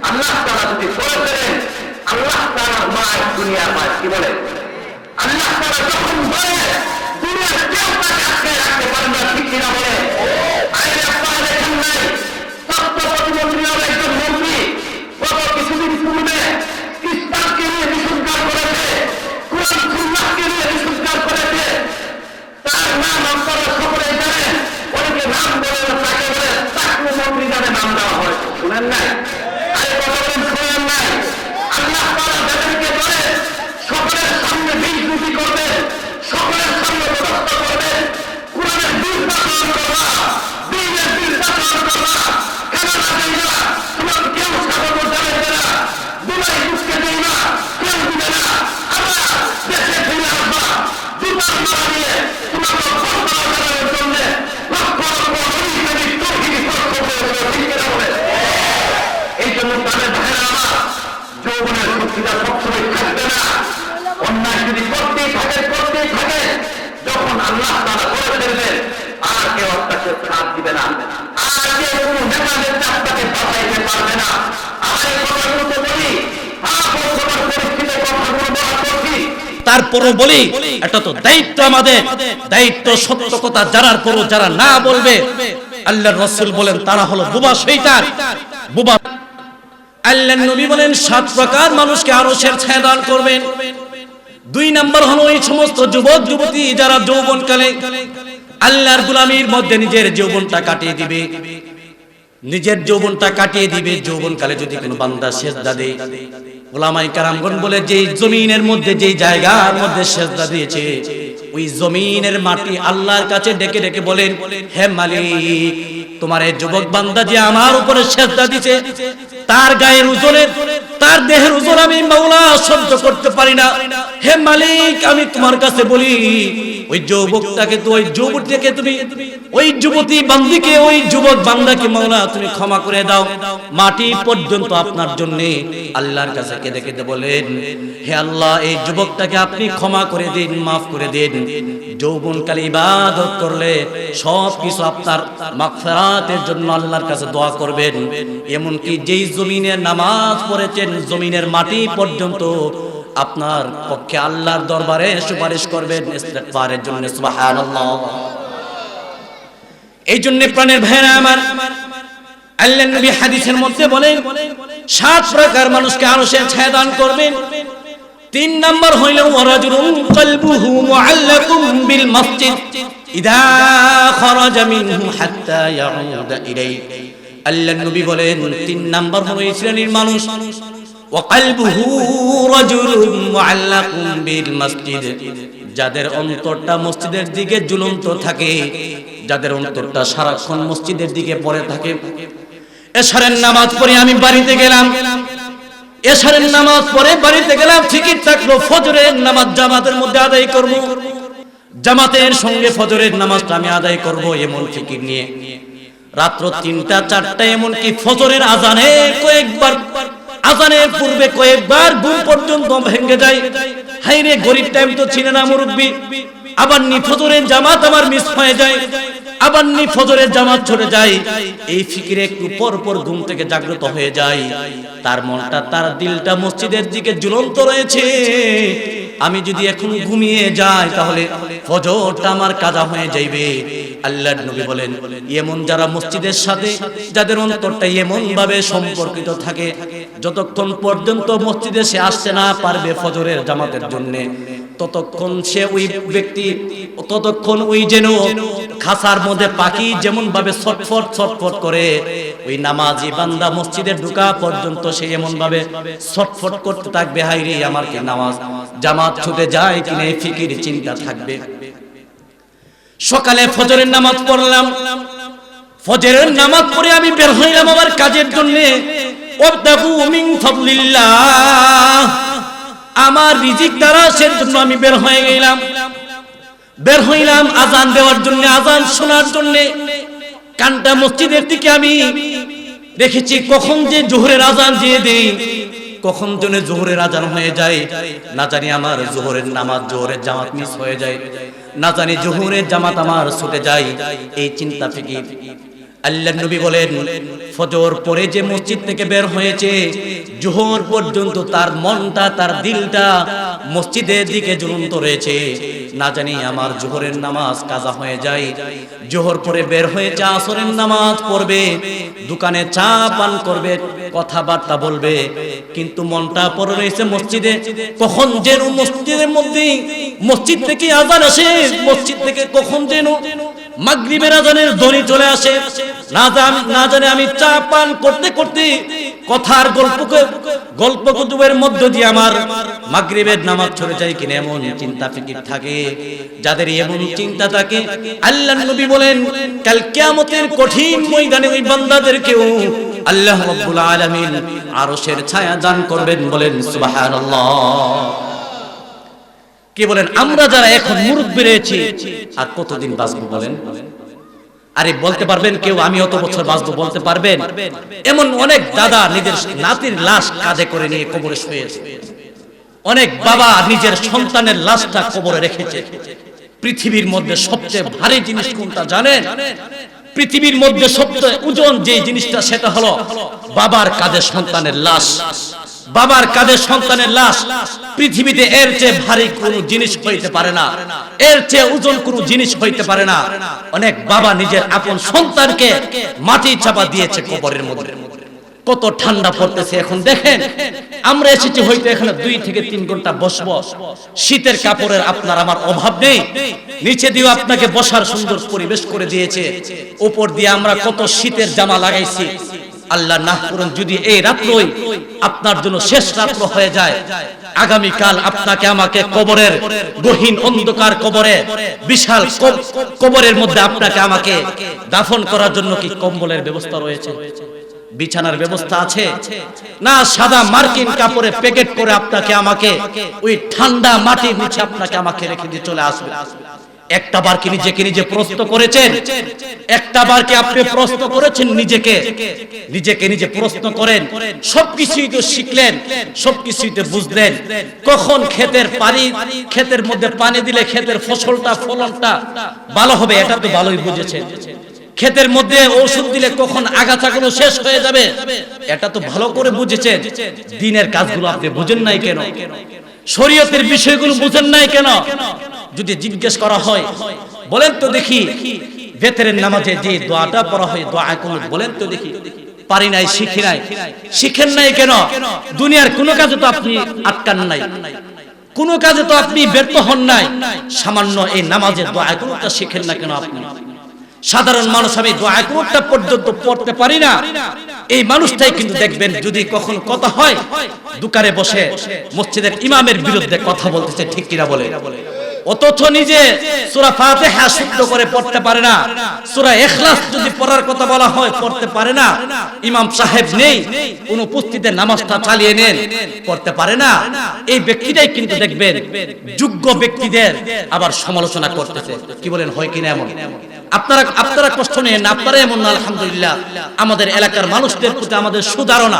আল্লাহ তাআলা যদি বলে দেন, আল্লাহ তাআলার মায় দুনিয়ার মায়, কি বলে? আল্লাহ তাআলা যখন বলে দুনিয়ার কেউ তাকে আটকে রাখতে পারে না, ঠিক কিনা বলে? আরে আপনারা দেখেন নাই, তথ্য প্রতিমন্ত্রী হবে একজন মন্ত্রী, গত কিছুদিন পূর্বে ইসলামকে নিয়ে বিশুদ্ধার করেছে, কোরআন সুন্নাহকে নিয়ে বিশুদ্ধার করেছে। তার নাম আপনারা সকলে জানেন, অনেকে নাম বলে না, তাকে বলে চাকরি মন্ত্রী নামে নাম দেওয়া হয়েছে। শুনেন নাই? আরে কথা বলেন, শুনেন নাই? আল্লাহ তাআলা যাদেরকে বলে সকলের সামনে বিদ্রুপি করবেন, সকলের সামনে প্রদত্ত করবেন, কোরআনের বিরুদ্ধাচরণ করবা, দ্বীনের বিরুদ্ধাচরণ করবা, কেন না দেই না? তোমার কেউ স্বাগত জানাইবে না, দুলাই দুঃখে দেই না, কেউ দিবে না। আবার দেশে ফিরে আসবা, জুতার মারা দিয়ে তোমার জানানোর জন্য লক্ষ লক্ষ অভিযোগী তৌহিদি পক্ষ করেছিল, ঠিক কিনা বলে? এই জন্য তাদের ভাইরা আমার, যৌবনের শক্তিটা সবসময় থাকবে না। অন্যায় যদি করতেই থাকে, যখন আল্লাহ তাআলা করে ফেলবেন, আর কেউ আপনাকে সাথ দিবে না, আর কেউ কোনো নেতাদের আপনাকে বাঁচাইতে পারবে না। আর এই কথাগুলো তো বলি, পরিস্থিতির কথাগুলো বলা করছি, তারপরও বলি এটা তো দায়িত্ব, আমাদের দায়িত্ব সত্য কথা জানার পরও যারা না বলবে, আল্লাহর রাসূল বলেন তারা হলো বোবা শয়তান, বোবা। আল্লাহর নবী বলেন 7 প্রকার মানুষকে আরশের ছায়া দান করবেন। 2 নাম্বার হলো এই সমস্ত যুবক যুবতী যারা যৌবনকালে আল্লাহর গোলামির মধ্যে নিজের যৌবনটা কাটিয়ে দিবে, নিজের যৌবনটা কাটিয়ে দিবে। যৌবনকালে যদি কোনো বান্দা সিজদা দেয়, উলামায়ে কেরামগণ বলে যেই জমিনের মধ্যে, যেই জায়গার মধ্যে সিজদা দিয়েছে, ওই জমিনের মাটি আল্লাহর কাছে ডেকে ডেকে বলেন, হে মালিক, তোমার এই যুবক বান্দা যে আমার উপরে সিজদা দিয়েছে, তার গায়ের ওজনের, তার দেহের ওজন আমি মাওলা সহ্য করতে পারি না। হে মালিক, আমি তোমার কাছে বলি ওই যুবকটাকে তো ওই যুবতীকে তুমি ওই যুবতী বান্দিকে ওই যুবক বান্দাকে মাওলা তুমি ক্ষমা করে দাও। মাটি পর্যন্ত আপনার জন্য আল্লাহর কাছে কেঁদে কেঁদে বলেন, হে আল্লাহ এই যুবকটাকে আপনি ক্ষমা করে দিন, মাফ করে দিন। যৌবনকালে ইবাদত করলে সব কিছু আপনার মাগফিরাতের জন্য আল্লাহর কাছে দোয়া করবেন। এমনকি যেই জমিনের নামাজ পড়েছেন জমিনের মাটি পর্যন্ত আপনার পক্ষে আল্লাহর দরবারে সুপারিশ করবেন ইস্তিগফারের জন্য। সুবহানাল্লাহ। এই জন্য প্রাণের ভাইরা আমার, আল্লাহর নবী হাদিসের মধ্যে বলেন 7 প্রকার মানুষকে আরশের ছায়া দান করবেন। 3 নাম্বার হইল ওয়ারাজুলুন কলবুহু মুআল্লাকুম বিল মসজিদ ইদা খারাজা মিনহু হাত্তা ইয়াউদা ইলাইহি। আল্লাহর নবী বলেন 3 নাম্বার হলো এই শ্রেণীর মানুষ, ওয়া কলবুহু রাজুলুন মুআল্লাকুম বিল মসজিদ, যাদের অন্তরটা মসজিদের দিকে ঝুলন্ত থাকে, যাদের অন্তরটা সারাক্ষণ মসজিদের দিকে পড়ে থাকে। এশারের নামাজ পড়ে আমি বাড়িতে গেলাম, এশারের নামাজ পড়ে বাড়িতে গেলাম, ঠিকই থাকলো ফজরের নামাজ জামাতের মধ্যে আদায় করব, জামাতের সঙ্গে ফজরের নামাজটা আমি আদায় করব, এমন ফিকির নিয়ে রাত্র 3টা 4টা এমনকি ফজরের আজানে কয়েকবার, আজানের পূর্বে কয়েকবার ঘুম পর্যন্ত ভেঙে যায়। হাইরে গরিব টাইম তো ছিল না মুরব্বি, আবার ফজরের জামাত আমার মিস হয়ে যায়, আবার ফজরের জামাত ছুটে যায়। এই ফিকিরে একটু পর পর ঘুম থেকে জাগ্রত হয়ে যায়, তার মনটা তার দিলটা মসজিদের দিকে ঝুলন্ত রয়েছে। আমি যদি এখন ঘুমিয়ে যাই তাহলে ফজরটা আমার কাজা হয়ে যাইবে। আল্লাহর নবী বলেন এমন যারা মসজিদের সাথে, যাদের অন্তরটা এমন ভাবে সম্পর্কিত থাকে, যতক্ষণ পর্যন্ত মসজিদে সে আসতে না পারবে ফজরের জামাতের জন্য, ততক্ষণ সে ওই ব্যক্তি, ততক্ষণ ওই যেন খাসার মধ্যে পাখি যেমন ভাবে ছটফট ছটফট করে, ওই নামাজি বান্দা মসজিদে ঢোকা পর্যন্ত সে এমন ভাবে ছটফট করতে থাকবে, হায়রে আমার কি নামাজ জামাত ছুটে যায় কিনা এই ফিকির চিন্তা থাকবে। সকালে ফজরের নামাজ পড়লাম, ফজরের নামাজ পড়ে আমি বের হইলাম আমার কাজের জন্য। ওয়াবতাগু মিন ফাদলিল্লাহ, আমার রিজিক তালাশের জন্য আমি বের হয়ে গেলাম, বের হইলাম আজান দেওয়ার জন্য, আজান শোনার জন্য। কানটা মসজিদের দিকে আমি রেখেছি, কখন যে জোহরের আজান দিয়ে দেই, কখন জন্য জোহরের আজান হয়ে যায়, না জানি আমার জোহরের নামাজ, জোহরের জামাত মিস হয়ে যায়, না জানি জোহরের জামাত আমার ছুটে যায়। এই চিন্তা ফিকির। আল্লাহর নবী বলেন ফজর পরে যে মসজিদ থেকে বের হয়েছে, জোহর পর্যন্ত তার মনটা তার দিলটা মসজিদের দিকে ঝুলন্ত রয়েছে, না জানি আমার জোহরের নামাজ কাজা হয়ে যায়। জোহর পরে বের হয়েছে, আসরের নামাজ পড়বে, দোকানে চা পান করবে, কথাবার্তা বলবে, কিন্তু মনটা পড়ে রয়েছে মসজিদে। কখন যেন মসজিদের মধ্যে, মসজিদ থেকে আজান আসে, মসজিদ থেকে কখন যেন মাগরিবের আজানের ধ্বনি চলে আসে, না জানে আমি চা পান করতে করতে কথার গল্প কুতুবের মধ্য দিয়ে আমার মাগরিবের নামাজ ছুটে যায় কিনা, এমন চিন্তা ফিকির থাকে। যাদের এমন চিন্তা থাকে, আল্লাহর নবী বলেন কাল কিয়ামতের কঠিন ময়দানে ওই বান্দাদেরকেও আল্লাহ রাব্বুল আলামিন আরশের ছায়া দান করবেন। বলেন সুবহানাল্লাহ। কি বলেন, আমরা যারা এখন মুরব্বি রয়েছি আর কতদিন বাঁচবো বলেন? আরে বলতে পারবেন কেউ আমি অত বছর বাঁচবো বলতে পারবেন? এমন অনেক দাদা নিজের নাতির লাশ কাঁধে করে নিয়ে কবরে শুয়েছে, অনেক বাবা নিজের সন্তানের লাশটা কবরে রেখেছে। পৃথিবীর মধ্যে সবচেয়ে ভারী জিনিস কোনটা জানেন? পৃথিবীর মধ্যে সবচেয়ে ওজন যে জিনিসটা, সেটা হলো বাবার কাঁধে সন্তানের লাশ। বাবার কাঁধে সন্তানের লাশ পৃথিবীতে এর চেয়ে ভারী কোনো জিনিস হইতে পারে না, এর চেয়ে ওজন কোনো জিনিস হইতে পারে না। অনেক বাবা নিজের আপন সন্তানকে মাটি চাপা দিয়েছে কবরের মধ্যে। কত ঠান্ডা পড়তেছে এখন দেখেন। আমরা এসেছি হয়তো এখানে 2 থেকে 3 ঘন্টা বসবো, শীতের কাপড়ের আপনার আমার অভাব নেই, নিচে দিয়ে আপনাকে বসার সুন্দর পরিবেশ করে দিয়েছে, উপর দিয়ে আমরা কত শীতের জামা লাগাইছি। আল্লাহ না করুন যদি এই রাত্রই আপনার জন্য শেষ রাত্র হয়ে যায়, আগামীকাল আপনাকে আমাকে কবরের গহীন অন্ধকার কবরে, বিশাল কবরের মধ্যে আপনাকে আমাকে দাফন করার জন্য কি কম্বলের ব্যবস্থা রয়েছে? বিছানার ব্যবস্থা আছে না? সাদা মার্কিন কাপড়ে প্যাকেট করে আপনাকে আমাকে ওই ঠান্ডা মাটির নিচে আপনাকে আমাকে রেখে দিয়ে চলে আসবে। একটা বার কি নিজেকে নিজে প্রশ্ন করেছেন? একটা বার কি আপনি প্রশ্ন করেছেন নিজেকে? নিজেকে নিজে প্রশ্ন করেন। সবকিছুই তো শিখলেন, সবকিছুই তো বুঝলেন। কখন ক্ষেতের মধ্যে পানি দিলে ক্ষেতের ফলনটা ভালো হবে, এটা তো ভালোই বুঝেছেন। ক্ষেতের মধ্যে ঔষধ দিলে কখন আগাছাগুলো শেষ হয়ে যাবে, এটা তো ভালো করে বুঝেছেন। দিনের কাজগুলো আপনি বুঝেন নাই কেন? শরীয়তের বিষয়গুলো বুঝেন নাই কেন? যদি জিজ্ঞেস করা হয়, বলেন তো দেখি বেতেরের নামাজে যে দোয়াটা পড়া হয়, দোয়া কোন বলেন তো দেখি? পারি নাই, শিখি নাই। শিখেন নাই কেন? দুনিয়ার কোনো কাজে তো আপনি আটকান নাই, কোনো কাজে তো আপনি ব্যর্থ হন নাই। সামান্য এই নামাজের দোয়া কোনটা শিখেন না কেন আপনি? সাধারণ মানুষ আমি দোয়া কোনটা পর্যন্ত পড়তে পারি না, এই মানুষটাই কিন্তু দেখবেন যদি কখন কথা হয় দোকানে বসে মসজিদের ইমামের বিরুদ্ধে কথা বলতেছে, ঠিক কিনা বলে? অথচ নিজে সূরা ফাতিহা শুদ্ধ করে পড়তে পারে না, সূরা ইখলাস যদি পড়ার কথা বলা হয় পড়তে পারে না, ইমাম সাহেব নেই অনুপস্থিতিতে নামাজটা চালিয়ে নেন, পড়তে পারে না। এই ব্যক্তিটাই কিন্তু দেখবেন যোগ্য ব্যক্তিদের আবার সমালোচনা করতেছে। কি বলেন, হয় কিনা এমন? আপনারা কষ্ট নেন, আপনারা এমন না। আলহামদুলিল্লাহ, আমাদের এলাকার মানুষদের প্রতি আমাদের সুধারণা।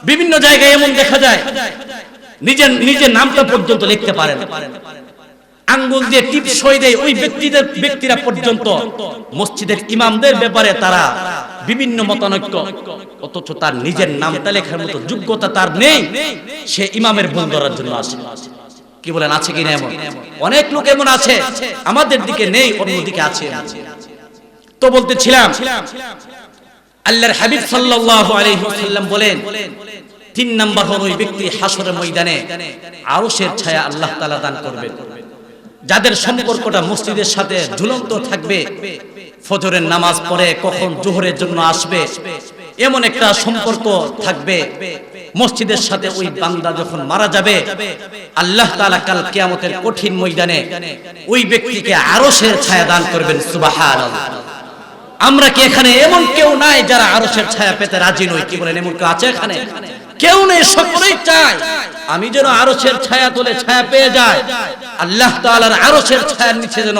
বিভিন্ন জায়গায় এমন দেখা যায় নিজের নামটা পর্যন্ত লিখতে পারেন, আঙ্গুল দিয়ে টিপ সই দেয় ওই ব্যক্তিরা পর্যন্ত মসজিদের ইমামদের ব্যাপারে তারা বিভিন্ন মতানৈক্য, অথচ তার নিজের নামটা লেখার মতো যোগ্যতা তার নেই, সে ইমামের ভুল ধরার জন্য আসে। কি বলেন, আছে কিনা এমন? অনেক লোক এমন আছে, আমাদের দিকে নেই, অন্যদিকে আছে। তো বলতেছিলাম, আল্লাহর হাবিব সাল্লাল্লাহু আলাইহি ওয়াসাল্লাম বলেন 3 নাম্বার হলো ওই ব্যক্তি হাসরের ময়দানে আরশের ছায়া আল্লাহ তাআলা দান করবেন। যাদের সম্পর্কটা মসজিদের সাথে ঝুলন্ত থাকবে, ফজরের নামাজ পড়ে কখন জোহরের জন্য আসবে এমন একটা সম্পর্ক থাকবে মসজিদের সাথে, ওই বান্দা যখন মারা যাবে আল্লাহ তাআলা কাল কিয়ামতের কঠিন ময়দানে ওই ব্যক্তিকে আরশের ছায়া দান করবেন। সুবহানাল্লাহ। আমরা কি এখানে এমন কেউ নাই যারা আরশের ছায়া পেতে রাজি নই? কি বলেন, এমন কেউ আছে এখানে? কেউ নেই, সকলেই চায় আমি যেন আরশের ছায়া তলে ছায়া পেয়ে যায়, আল্লাহ তাআলার আরশের ছায়ার নিচে যেন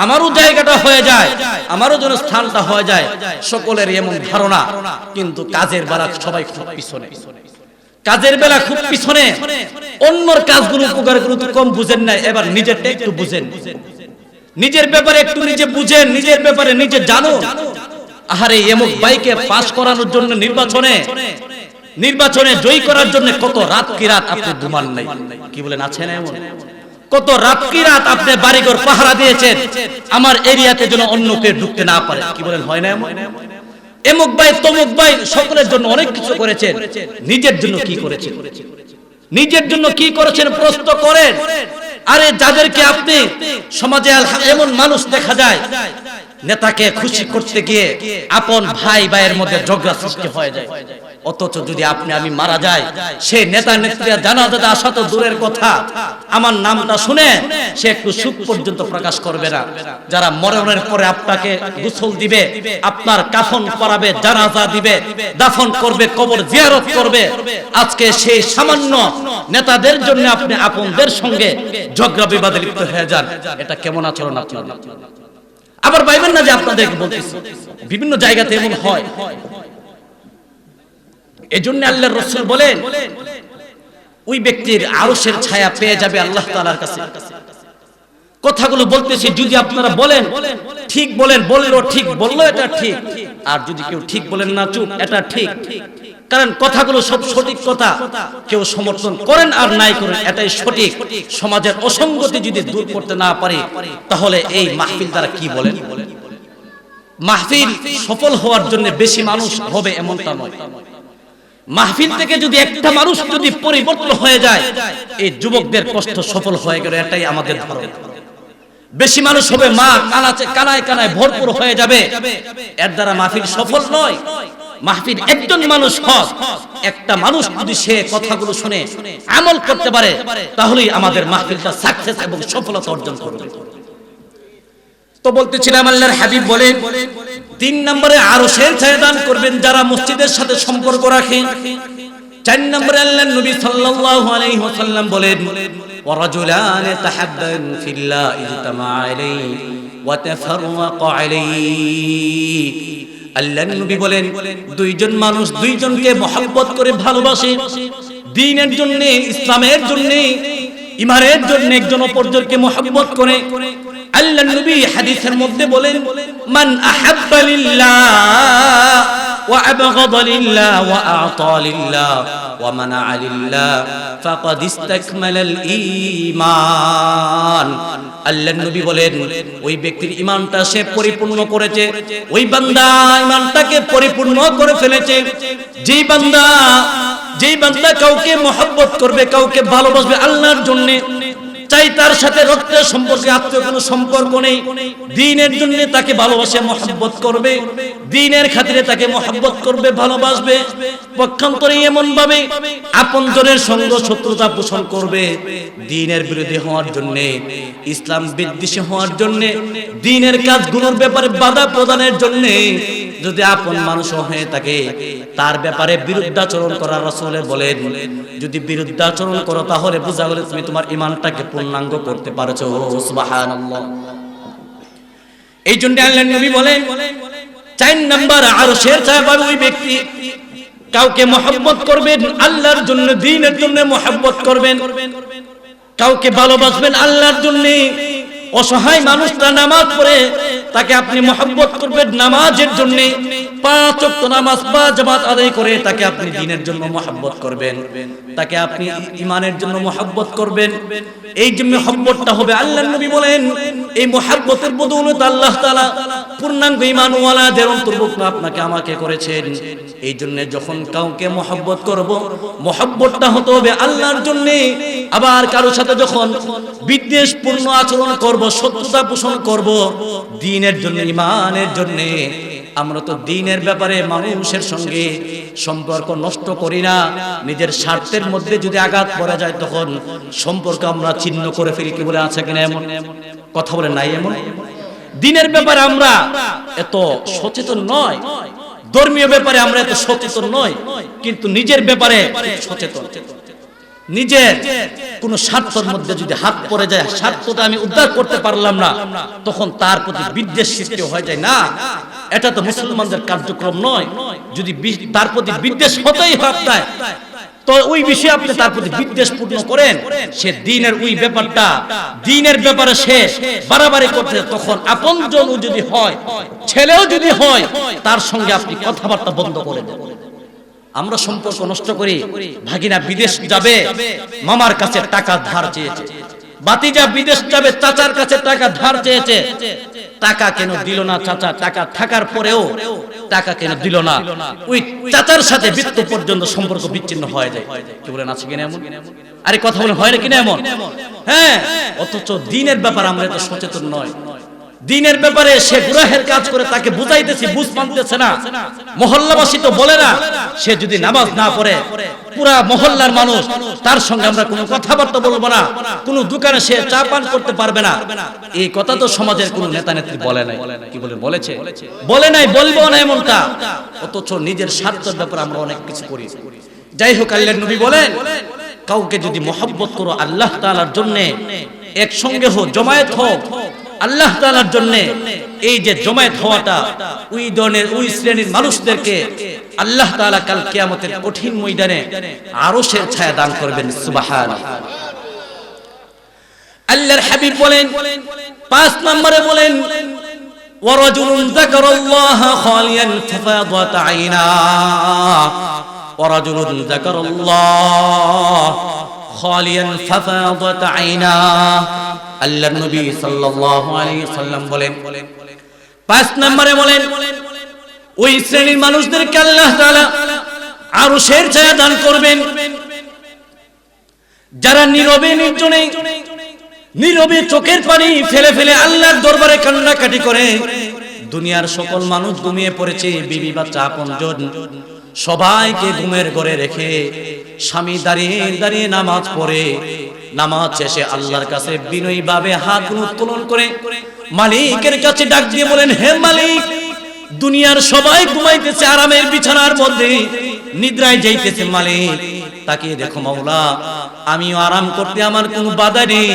আমারও জায়গাটা হয়ে যায়, আমারও যেন স্থানটা হয়ে যায়। সকলের এমন ধারণা, কিন্তু কাজের বেলা সবাই খুব পিছনে, কাজের বেলা খুব পিছনে। অন্যর কাজগুলো উপকারগুলো তো কম বুঝেন না, এবার নিজেরটা একটু বুঝেন, নিজের ব্যাপারে একটু নিজে বুঝেন, নিজের ব্যাপারে নিজে জানুন। আহারে এমক ভাইকে পাস করানোর জন্য নির্বাচনে জয়ী করার জন্য কত রাত কি রাত আপনি ঘুমান নাই? কি বলেন, আছে না এমন? কত রাত কি রাত আপনি বাড়িঘর পাহারা দিয়েছেন আমার এরিয়াতে যেন অন্য কেউ ঢুকতে না পারে? কি বলেন, হয় না এমন? এমক ভাই তমক ভাই সকলের জন্য অনেক কিছু করেছেন, নিজের জন্য কি করেছেন? নিজের জন্য কি করেছেন প্রশ্ন করেন। আরে যাদেরকে আপনি সমাজে এমন মানুষ দেখা যায় নেতাকে খুশি করতে গিয়ে আপন ভাই ভাইয়ের মধ্যে ঝগড়া সৃষ্টি হয়ে যায়, অথচ যদি আমি মারা যাই সেই নেতা নেত্রীরা জানাজাতে আসা তো দূরের কথা, আমার নামটা শুনে সে একটু সুখ পর্যন্ত প্রকাশ করবে না। যারা মরণের পরে আপনাকে গোসল দিবে, আপনার কাফন পরাবে, জানাজা দিবে, দাফন করবে, কবর জিয়ারত করবে, আজকে সেই সামান্য নেতাদের জন্য আপনি আপনদের সঙ্গে ঝগড়া বিবাদে লিপ্ত হয়ে যান, এটা কেমন আচরণ আপনার? আবার ভাইবেন না যে আপনাদেরকে বলতেছি বিভিন্ন জায়গাতে এমন হয়। এজন্য আল্লাহর রাসূল বলেন ওই ব্যক্তির আরশের ছায়া পেয়ে যাবে আল্লাহ তাআলার কাছে। কথাগুলো বলতেছি, যদি আপনারা বলেন ঠিক বলেন, বললো ঠিক, বললো এটা ঠিক, আর যদি কেউ ঠিক বলেন না চুপ, এটা ঠিক। কারণ কথাগুলো সব সঠিক কথা, কেউ সমর্থন করেন আর নাই করেন এটাই সঠিক। সমাজের অসঙ্গতি যদি দূর করতে না পারে তাহলে এই মাহফিল দ্বারা কি বলেন? মাহফিল সফল হওয়ার জন্য বেশি মানুষ হবে এমনটা নয়। মাহফিল থেকে যদি একটা মানুষ যদি পরিবর্তন হয়ে যায়, এই যুবকদের কষ্ট সফল হয়ে গেল, এটাই আমাদের ধারণা। বেশি মানুষ হবে, মা কানায় কানায় ভরপুর হয়ে যাবে, এর দ্বারা মাহফিল সফল নয়। মাহফিল একজন মানুষ হক, একটা মানুষ যদি সে কথাগুলো শুনে আমল করতে পারে তাহলেই আমাদের মাহফিলটা সাকসেস এবং সফলতা অর্জন করবে। তো বলতেছিলাম আল্লাহর হাবিব বলেন 3 নম্বরে আরশের ছায়া দান করবেন যারা মসজিদের সাথে সম্পর্ক রাখে। 4 নম্বরে আল্লাহর নবী সাল্লাল্লাহু আলাইহি ওয়াসাল্লাম বলেন ورجلان تحبا في الله اجتمع عليه وتفرق عليه আল্লাহর নবী বলেন দুইজন মানুষ দুইজনকে মহব্বত করে ভালোবাসে দ্বীনের জন্য ইসলামের জন্য ঈমানের জন্য একজন অপরজনকে মহব্বত করে আল্লাহর নবী হাদিসের মধ্যে বলেন মান আহাব্বা লিল্লাহ ওয়া আবগাদা লিল্লাহ ওয়া আ'তা লিল্লাহ ওয়া মানা'a লিল্লাহ ফাকাদ ইসতাকমালাল ঈমান আল্লাহর নবী বলেন ওই ব্যক্তির ঈমানটা সে পরিপূর্ণ করেছে ওই বান্দা ঈমানটাকে পরিপূর্ণ করে ফেলেছে যেই বান্দা কাউকে মহব্বত করবে কাউকে ভালোবাসবে আল্লাহর জন্য চাই তার সাথে রক্তের সম্পর্কে আত্মীয় কোনো সম্পর্ক নেই দ্বীনের জন্য তাকে ভালোবাসে মহব্বত করবে দ্বীনের খাতিরে তাকে মহব্বত করবে ভালোবাসবে পক্ষান্তরে এমন ভাবে আপনজনের সঙ্গ শত্রুতা পোষণ করবে দ্বীনের বিরোধী হওয়ার জন্য ইসলাম বিদ্বেষী হওয়ার জন্য দ্বীনের কাজগুলোর ব্যাপারে বাধা প্রদানের জন্য যদি আপন মানুষ হয়ে থাকে তার ব্যাপারে বিরুদ্ধাচরণ করার রাসূল বলেন যদি বিরুদ্ধাচরণ করো তাহলে বোঝা গেল তুমি তোমার ঈমানটাকে পূর্ণাঙ্গ করতে পারছো সুবহানাল্লাহ এই জন্য আল্লাহর নবী বলেন 4 নাম্বার আরশের ছায়া পাবে ওই ব্যক্তি কাউকে মহব্বত করবেন আল্লাহর জন্য দ্বীনের জন্য মহব্বত করবেন কাউকে ভালোবাসবেন আল্লাহর জন্য অসহায় মানুষটা নামাজ পড়ে তাকে আপনি মহব্বত করবেন নামাজের জন্য 5 ওয়াক্ত নামাজ বা জামাত আদায় করে তাকে আপনি দ্বীনের জন্য মহব্বত করবেন তাকে আপনি ঈমানের জন্য মহব্বত করবেন এই যে মহব্বতটা হবে আল্লাহর নবী বলেন এই মহব্বতের বদৌলতে আল্লাহ তাআলা পূর্ণাঙ্গ ঈমানওয়ালাদের অন্তর্ভুক্ত আপনাকে আমাকে করেছেন এই জন্য যখন কাউকে মহব্বত করব মহব্বতটা হতে হবে আল্লাহর জন্য আবার কারো সাথে যখন বিদ্বেষপূর্ণ আচরণ করব শত্রুতা পোষণ করব দ্বীনের জন্য ঈমানের জন্য আমরা তো দ্বীনের ব্যাপারে মানুষের সঙ্গে সম্পর্ক নষ্ট করি না নিজের স্বার্থের মধ্যে যদি আঘাত পড়ে যায় তখন সম্পর্ক আমরা ছিন্ন করে ফেলি কি বলে আছে কিনা এমন কথা বলে নাই এমন দ্বীনের ব্যাপারে আমরা এত সচেতন নয় ধর্মীয় ব্যাপারে আমরা এত সচেতন নয় কিন্তু নিজের ব্যাপারে সচেতন নিজের কোন স্বার্থের মধ্যে যদি হাত পড়ে যায় স্বার্থটা আমি উদ্ধার করতে পারলাম না তখন তার প্রতি বিদ্বেষ সৃষ্টি হয়ে যায় না এটা তো মুসলমানদের কার্যক্রম নয় যদি তার প্রতি বিদ্বেষ হতেই হয় তো ওই বিষয়ে আপনি তার প্রতি বিদ্বেষ পূর্ণ করেন সে দ্বীনের ওই ব্যাপারটা দ্বীনের ব্যাপারে সে বাড়াবাড়ি করতে তখন আপনজন যদি হয় ছেলেও যদি হয় তার সঙ্গে আপনি কথাবার্তা বন্ধ করে দেন আমরা সম্পর্ক নষ্ট করি ভাগিনা বিদেশ যাবে মামার কাছে টাকা ধার চেয়েছে ভাতিজা বিদেশ যাবে চাচার কাছে টাকা ধার চেয়েছে টাকা কেন দিল না চাচা টাকা থাকার পরেও টাকা কেন দিল না ওই চাচার সাথে মৃত্যু পর্যন্ত সম্পর্ক বিচ্ছিন্ন হয়ে যায় কি বলেন আছে কিনা এমন আরে কথা বলেন হয় না কিনা এমন হ্যাঁ অথচ দ্বীনের ব্যাপারে আমরা এত সচেতন নয় দ্বীনের ব্যাপারে সে গুনাহের কাজ করে তাকে বুঝাইতেছি বুঝ মানতেছে না মহল্লাবাসী তো বলে না সে যদি নামাজ না পড়ে পুরা মহল্লার মানুষ তার সঙ্গে আমরা কোনো কথাবার্তা বলবো না কোনো দোকানে সে চা পান করতে পারবে না এই কথা তো সমাজের কোনো নেতা নেত্রী বলে নাই কি বলে বলেছে বলে নাই বলবো না এমনটা অথচ নিজের স্বার্থের ব্যাপারে আমরা অনেক কিছু করি যাই হোক আল্লাহর নবী বলেন কাউকে যদি মহব্বত করো আল্লাহ তাআলার জন্য একসঙ্গে হো জমায়েত হো আল্লাহ তাআলার জন্য এই যে জমায়েত হওয়াটা ওই ধরনের ওই শ্রেণীর মানুষদেরকে আল্লাহ তাআলা কাল কিয়ামতের কঠিন ময়দানে আরশের ছায়া দান করবেন সুবহানাল্লাহ আল্লাহর হাবিব বলেন 5 নম্বরে বলেন ওয়ারাজুলুন যাকারাল্লাহা খালিয়ান ফাফাদাত আইনা ওয়ারাজুলুন যাকারাল্লাহ খালিয়ান ফাফাদাত আইনা আল্লাহর নবী সাল্লাল্লাহু আলাইহি সাল্লাম বলেন 5 নম্বরে বলেন ওই শ্রেণীর মানুষদেরকে আল্লাহ তাআলা আরশের ছায়া দান করবেন যারা নীরবে নির্জনে নীরবে চোখের পানি ফেলে ফেলে আল্লাহর দরবারে কান্নাকাটি করে দুনিয়ার সকল মানুষ ঘুমিয়ে পড়েছে বিবি বাচ্চা আপনজন সবাইকে ঘুমের ঘরে রেখে স্বামী দাঁড়িয়ে দাঁড়িয়ে নামাজ পড়ে নামাজ শেষে আল্লাহর কাছে বিনয়ীভাবে হাত উত্তোলন করে মালিকের কাছে ডাক দিয়ে বলেন হে মালিক দুনিয়ার সবাই ঘুমাইতেছে আরামের বিছানার মধ্যে নিদ্রায় যাইতেছে মালিক তাকিয়ে দেখো মাওলা আমিও আরাম করতে আমার কোনো বাধা নেই,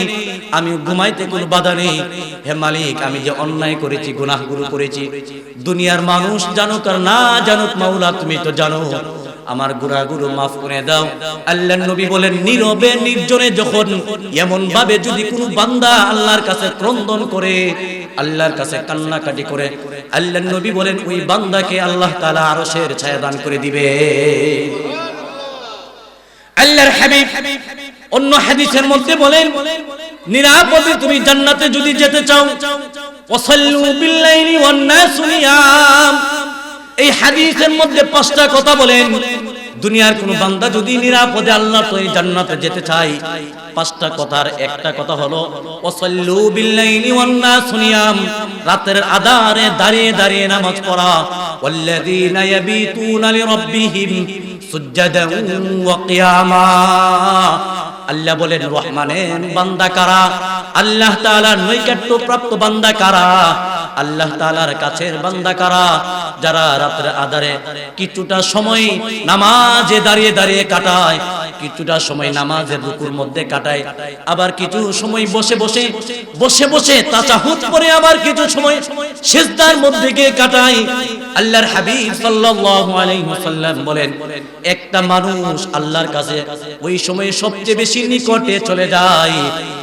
আমিও ঘুমাইতে কোনো বাধা নেই। হে মালিক, আমি যে অন্যায় করেছি, গুনাহগুলো করেছি, দুনিয়ার মানুষ জানুক আর না জানুক মাওলা তুমি তো জানো, আমার গুনাহগুলো মাফ করে দাও। আল্লাহর নবী বলেন, নীরবে নির্জনে যখন এমন ভাবে যদি কোনো বান্দা আল্লাহর কাছে ক্রন্দন করে, আল্লাহর কাছে কান্নাকাটি করে, আল্লাহর নবী বলেন ওই বান্দাকে আল্লাহ তাআলা আরশের ছায়া দান করে দিবে। আল্লাহর হাবিব অন্য হাদিসের মধ্যে বলেন, নিরাপদে তুমি জান্নাতে যদি যেতে চাও, ওয়াসাল্লু বিল্লাইলি ওয়ান নাসু নিয়াম। এই হাদিসের মধ্যে 5টা কথা বলেন, দুনিয়ার কোন বান্দা যদি নিরাপদে আল্লাহ তো এই জান্নাতে যেতে চায়, 5টা কথার একটা কথা হলো ওয়াসাল্লু বিল্লাইলি ওয়ান নাসু নিয়াম, রাতের আধারে দাঁড়িয়ে দাঁড়িয়ে নামাজ পড়া। ওয়াল্লাযীনা ইয়াবিতুনা লিরাব্বিহিম সুজদান ওয়া কিয়ামা। আল্লাহ বলেন রহমানের বান্দা কারা, আল্লাহ তাআলার নৈকট্য প্রাপ্ত বান্দা কারা, আল্লাহ তাআলার কাছের বান্দা কারা, যারা রাতের আধারে কিছুটা সময় নামাজে দাঁড়িয়ে দাঁড়িয়ে কাটায়, কিছুটা সময় নামাজের রুকুর মধ্যে কাটায়, আবার কিছু সময় বসে বসে বসে বসে তাশাহুদ পড়ে, আবার কিছু সময় সিজদার মধ্যে গিয়ে কাটায়। আল্লাহর হাবিব সাল্লাল্লাহু আলাইহি ওয়াসাল্লাম বলেন, একটা মানুষ আল্লাহর কাছে ওই সময় সবচেয়ে বেশি নিকটে চলে যায়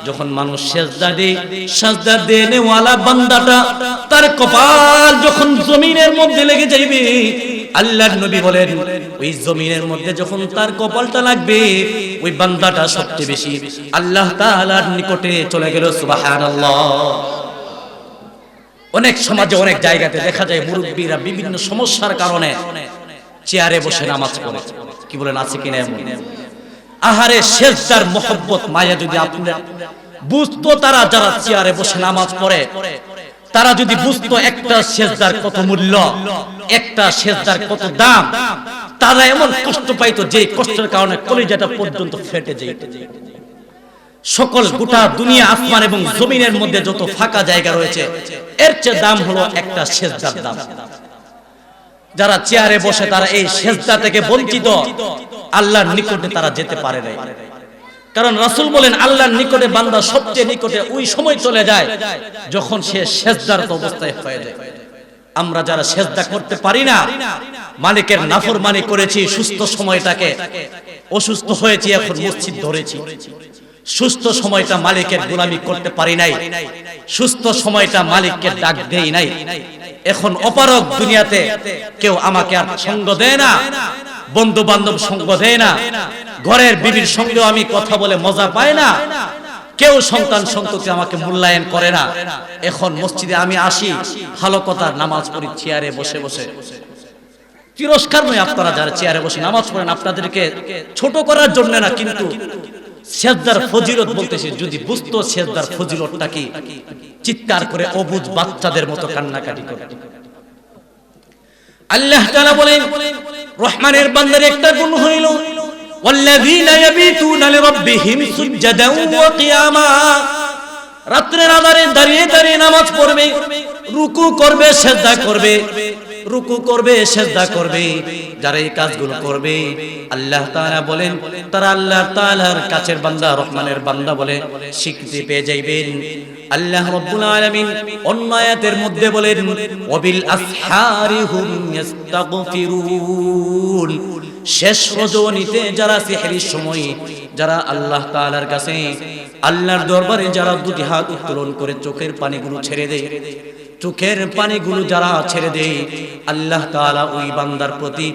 যখন মানুষ সিজদা দেয়। সিজদা দেনেওয়ালা বান্দাটা তার কপাল যখন জমিনের মধ্যে লেগে যাইবে, আল্লাহর নবী বলেন ওই জমিনের মধ্যে যখন তার কপালটা লাগবে, ওই বান্দাটা সবচেয়ে বেশি আল্লাহ তাআলার নিকটে চলে গেল। সুবহানাল্লাহ। অনেক সমাজে অনেক জায়গাতে দেখা যায় মুরব্বীরা বিভিন্ন সমস্যার কারণে চেয়ারে বসে নামাজ পড়ে। কি বলেন, আছে কিনা এমন? আহারে, সিজদার মহব্বত মায়া যদি আপনারা বুঝতো, তারা যারা চেয়ারে বসে নামাজ পড়ে, তারা যদি বুঝতো একটা সিজদার কত মূল্য, একটা সিজদার কত দাম, তারা এমন কষ্ট পাইতো যে কষ্টের কারণে কলিজাটা পর্যন্ত ফেটে যেত। সকল গোটা দুনিয়া আসমান এবং জমিনের মধ্যে যত ফাঁকা জায়গা রয়েছে, এর চেয়ে দাম হলো একটা সিজদার দাম। যারা চেয়ারে বসে তারা এই সিজদা থেকে বঞ্চিত, আল্লাহর নিকটে তারা যেতে পারে না। কারণ রাসূল বলেন, আল্লাহর নিকটে বান্দা সবচেয়ে নিকটে ওই সময় চলে যায় যখন সে সিজদার অবস্থায় হয়ে যায়। আমরা যারা সিজদা করতে পারি না, মালিকের নাফরমানি করেছি, সুস্থ সময়টাকে অসুস্থ হয়েছি, এখন মসজিদ ধরেছি, সুস্থ সময়টা মালিকের গোলামি করতে পারি নাই, সুস্থ সময়টা মালিককে ডাক দেই নাই। এখন অপারগ দুনিয়াতে কেউ আমাকে আর সঙ্গ দেয় না, বন্ধু বান্ধব সঙ্গ দেয় না, ঘরের বিবির সঙ্গেও আমি কথা বলে মজা পাই না, কেউ সন্তান সন্ততি আমাকে মূল্যায়ন করে না। এখন মসজিদে আমি আসি, ভালো কথা নামাজ পড়ি চেয়ারে বসে বসে। তিরস্কার নয় আপনারা যারা চেয়ারে বসে নামাজ পড়েন, আপনাদেরকে ছোট করার জন্য না, কিন্তু সিজদার ফজিলত বলতেছি, যদি বুঝতো সিজদার ফজিলতটা কি, চিৎকার করে অবুঝ বাচ্চাদের মতো কান্নাকাটি করে। আল্লাহ তাআলা বলেন, রহমানের বান্দার একটা গুণ হইল ওয়াল্লাযীনা ইয়াবিতুনা লিরাব্বিহিম সুজদান ওয়া কিয়ামা। রাতের আধারে দাঁড়িয়ে দাঁড়িয়ে নামাজ পড়বে, রুকু করবে, সিজদা করবে, রুকু করবে, সিজদা করবে। যারা এই কাজগুলো করবে, আল্লাহ তাআলা বলেন তারা আল্লাহ তাআলার কাছের বান্দা, রহমানের বান্দা বলে স্বীকৃতি পেয়ে যাইবেন। আল্লাহ রাব্বুল আলামিন অন্য আয়াতের মধ্যে বলেন, ওয়াবিল আসহারি হুম ইস্তাগফিরুন। শেষ রজনীতে যারা সেহরির সময় যারা আল্লাহ তাআলার কাছে, আল্লাহর দরবারে যারা দুটি হাত উত্তোলন করে চোখের পানিগুলো ছেড়ে দেয়, চোখের পানিগুলো যারা ছেড়ে দেয়, আল্লাহ তাআলা ওই বান্দার প্রতি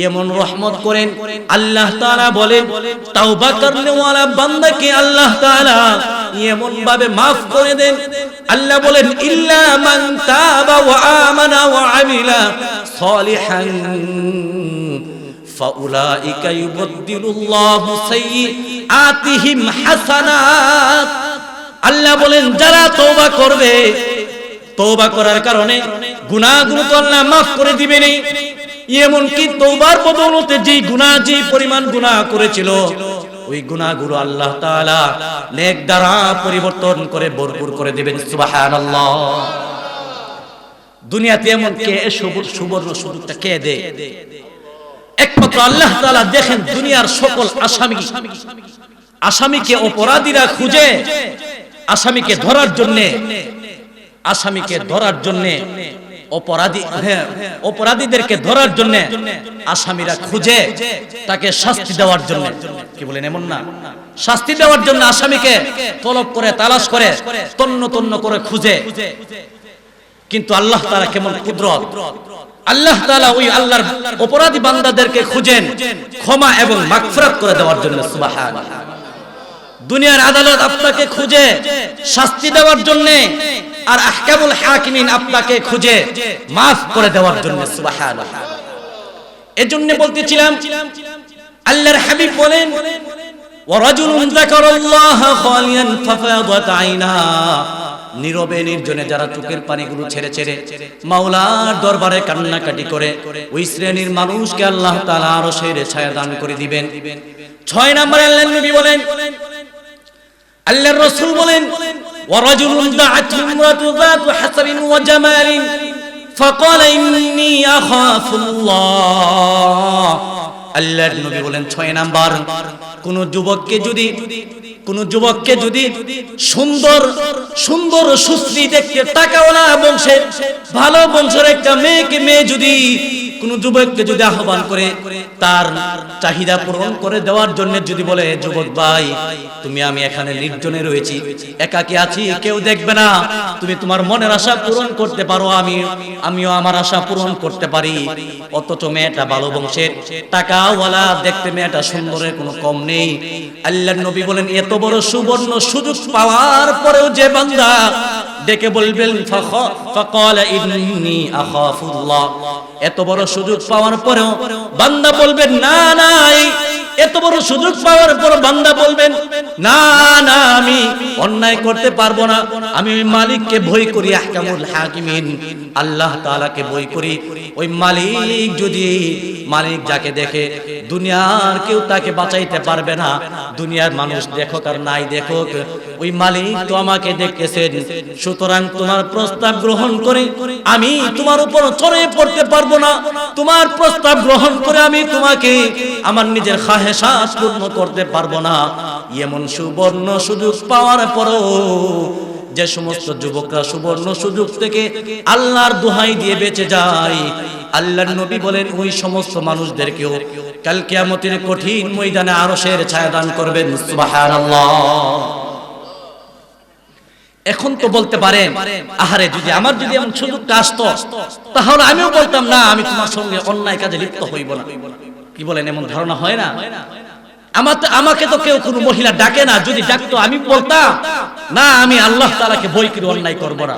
এমন রহমত করেন। আল্লাহ তাআলা বলেন, তাওবা করনেওয়ালা বান্দাকে আল্লাহ তাআলা এমন ভাবে maaf করে দেন। আল্লাহ বলেন, ইল্লা মান তাবা ওয়া আমানা ওয়া আমিলা সলিহান ফাউলাইকা ইউবদ্দিলুল্লাহু সাইয়্যাতিহিম হাসানাত। আল্লাহ বলেন, যারা তওবা করবে, তওবা করার কারণে গুনাহগুলো তো আল্লাহ maaf করে দিবেন। এমন কি তওবার বদৌলতে যেই গুনাহ, যেই পরিমাণ গুনাহ করেছিল, ওই গুনাহগুলো আল্লাহ তাআলা নেক দ্বারা পরিবর্তন করে ভরপুর করে দিবেন। সুবহানাল্লাহ। দুনিয়াতে এমন কে সুবর্ণ সুযোগটা কে দেয়? একমাত্র আল্লাহ তাআলা। দেখেন দুনিয়ার সকল আসামি আসামিকে অপরাধীরা খুঁজে আসামিকে ধরার জন্য অপরাধীদেরকে ধরার জন্য আসামিরা খুঁজে তাকে শাস্তি দেওয়ার জন্য, কি বলেন এমন না, শাস্তি দেওয়ার জন্য আসামিকে তলব করে তালাশ করে তন্ন তন্ন করে খুঁজে। কিন্তু আল্লাহ তাআলা কেমন কুদরত, আল্লাহ তাআলা ওই আল্লাহর অপরাধী বান্দাদেরকে খুঁজেন ক্ষমা এবং মাগফিরাত করে দেওয়ার জন্য। সুবহানাল্লাহ। দুনিয়ার আদালত আপনাকে খুঁজে শাস্তি দেওয়ার জন্য, আর আহকামুল হাকিমিন আপনাকে খুঁজে মাফ করে দেওয়ার জন্য। সুবহানাল্লাহ। এজন্য বলতেছিলাম আল্লাহর হাবিব বলেন, ওয়ারাজুলুন যাকারাল্লাহা খালিয়ান ফাফাদাত আইনা, নীরবে নির্জনে যারা চোখের পানিগুলো ছেড়ে ছেড়ে মাওলার দরবারে কান্নাকাটি করে, ওই শ্রেণীর মানুষকে আল্লাহ তাআলা আরশের ছায়া দান করে দিবেন। 6 নম্বরে আল্লাহর নবী বলেন, আল্লাহর রাসূল বলেন, ওয়ারাজুলুন দাআতহু ইমরাতু যাতু হাসাবিন ওয়া জামালিন ফাকালা ইন্নী আখাফুল্লাহ। আল্লাহর নবী বলেন 6 নাম্বার, কোন যুবককে যদি সুন্দর সুন্দর সুশ্রী দেখতে টাকাওয়ালা বংশের ভালো বংশের একটা মেয়ে যদি কোন যুবককে যদি আহ্বান করে তার চাহিদা পূরণ করে দেওয়ার জন্য যদি বলে, যুবক ভাই তুমি আমি এখানে নির্জনে রয়েছি, একাকী আছি, কেউ দেখবে না, তুমি তোমার মনের আশা পূরণ করতে পারো, আমিও আমার আশা পূরণ করতে পারি, অথচ মেয়েটা ভালো বংশের টাকাওয়ালা, দেখতে মেয়েটা সুন্দরের কোনো কম নেই। আল্লাহর নবী বলেন, এত বড় সুবর্ণ সুযোগ পাওয়ার পরেও যে বান্দা ডেকে বলবেন ফাকালা ইন্নী আখাফুল্লাহ, এত বড় সুযোগ পাওয়ার পরেও বান্দা বলবেন না, এত বড় সুযোগ পাওয়ার পর বান্দা বলবেন না, আমি অন্যায় করতে পারবো না, আমি ওই মালিককে ভয় করি, আহকামুল হাকিমিন আল্লাহ তাআলাকে ভয় করি। ওই মালিক যাকে দেখে দুনিয়ার কেউ তাকে বাঁচাইতে পারবে না, দুনিয়ার মানুষ দেখুক আর নাই দেখুক, ওই মালিক তো আমাকে দেখতেছেন, সুতরাং তোমার প্রস্তাব গ্রহণ করে আমি তোমার উপর চড়ে পড়তে পারবো না, তোমার প্রস্তাব গ্রহণ করে আমি তোমাকে আমার নিজের খাহেশাত পূর্ণ করতে পারবো না। এমন সুবর্ণ সুযোগ পাওয়ার পরও যে সমস্ত যুবকরা সুবর্ণ সুযোগ থেকে আল্লাহর দোহাই দিয়ে বেঁচে যায়, আল্লাহর নবী বলেন ওই সমস্ত মানুষদেরকেও কাল কিয়ামতের কঠিন ময়দানে আরশের ছায়া দান করবেন। সুবহানাল্লাহ। এখন তো বলতে পারেন, আহারে যদি আমার যদি এমন সুযোগটা আসতো তাহলে আমিও বলতাম না, আমি তোমার সঙ্গে অন্যায় কাজে লিপ্ত হইব না। কি বলেন, এমন ধারণা হয় না? আমাকে তো কেউ কোনো মহিলা ডাকে না, যদি ডাকতো আমি বলতাম না, আমি আল্লাহ তাআলাকে ভয় করে অন্যায় করব না।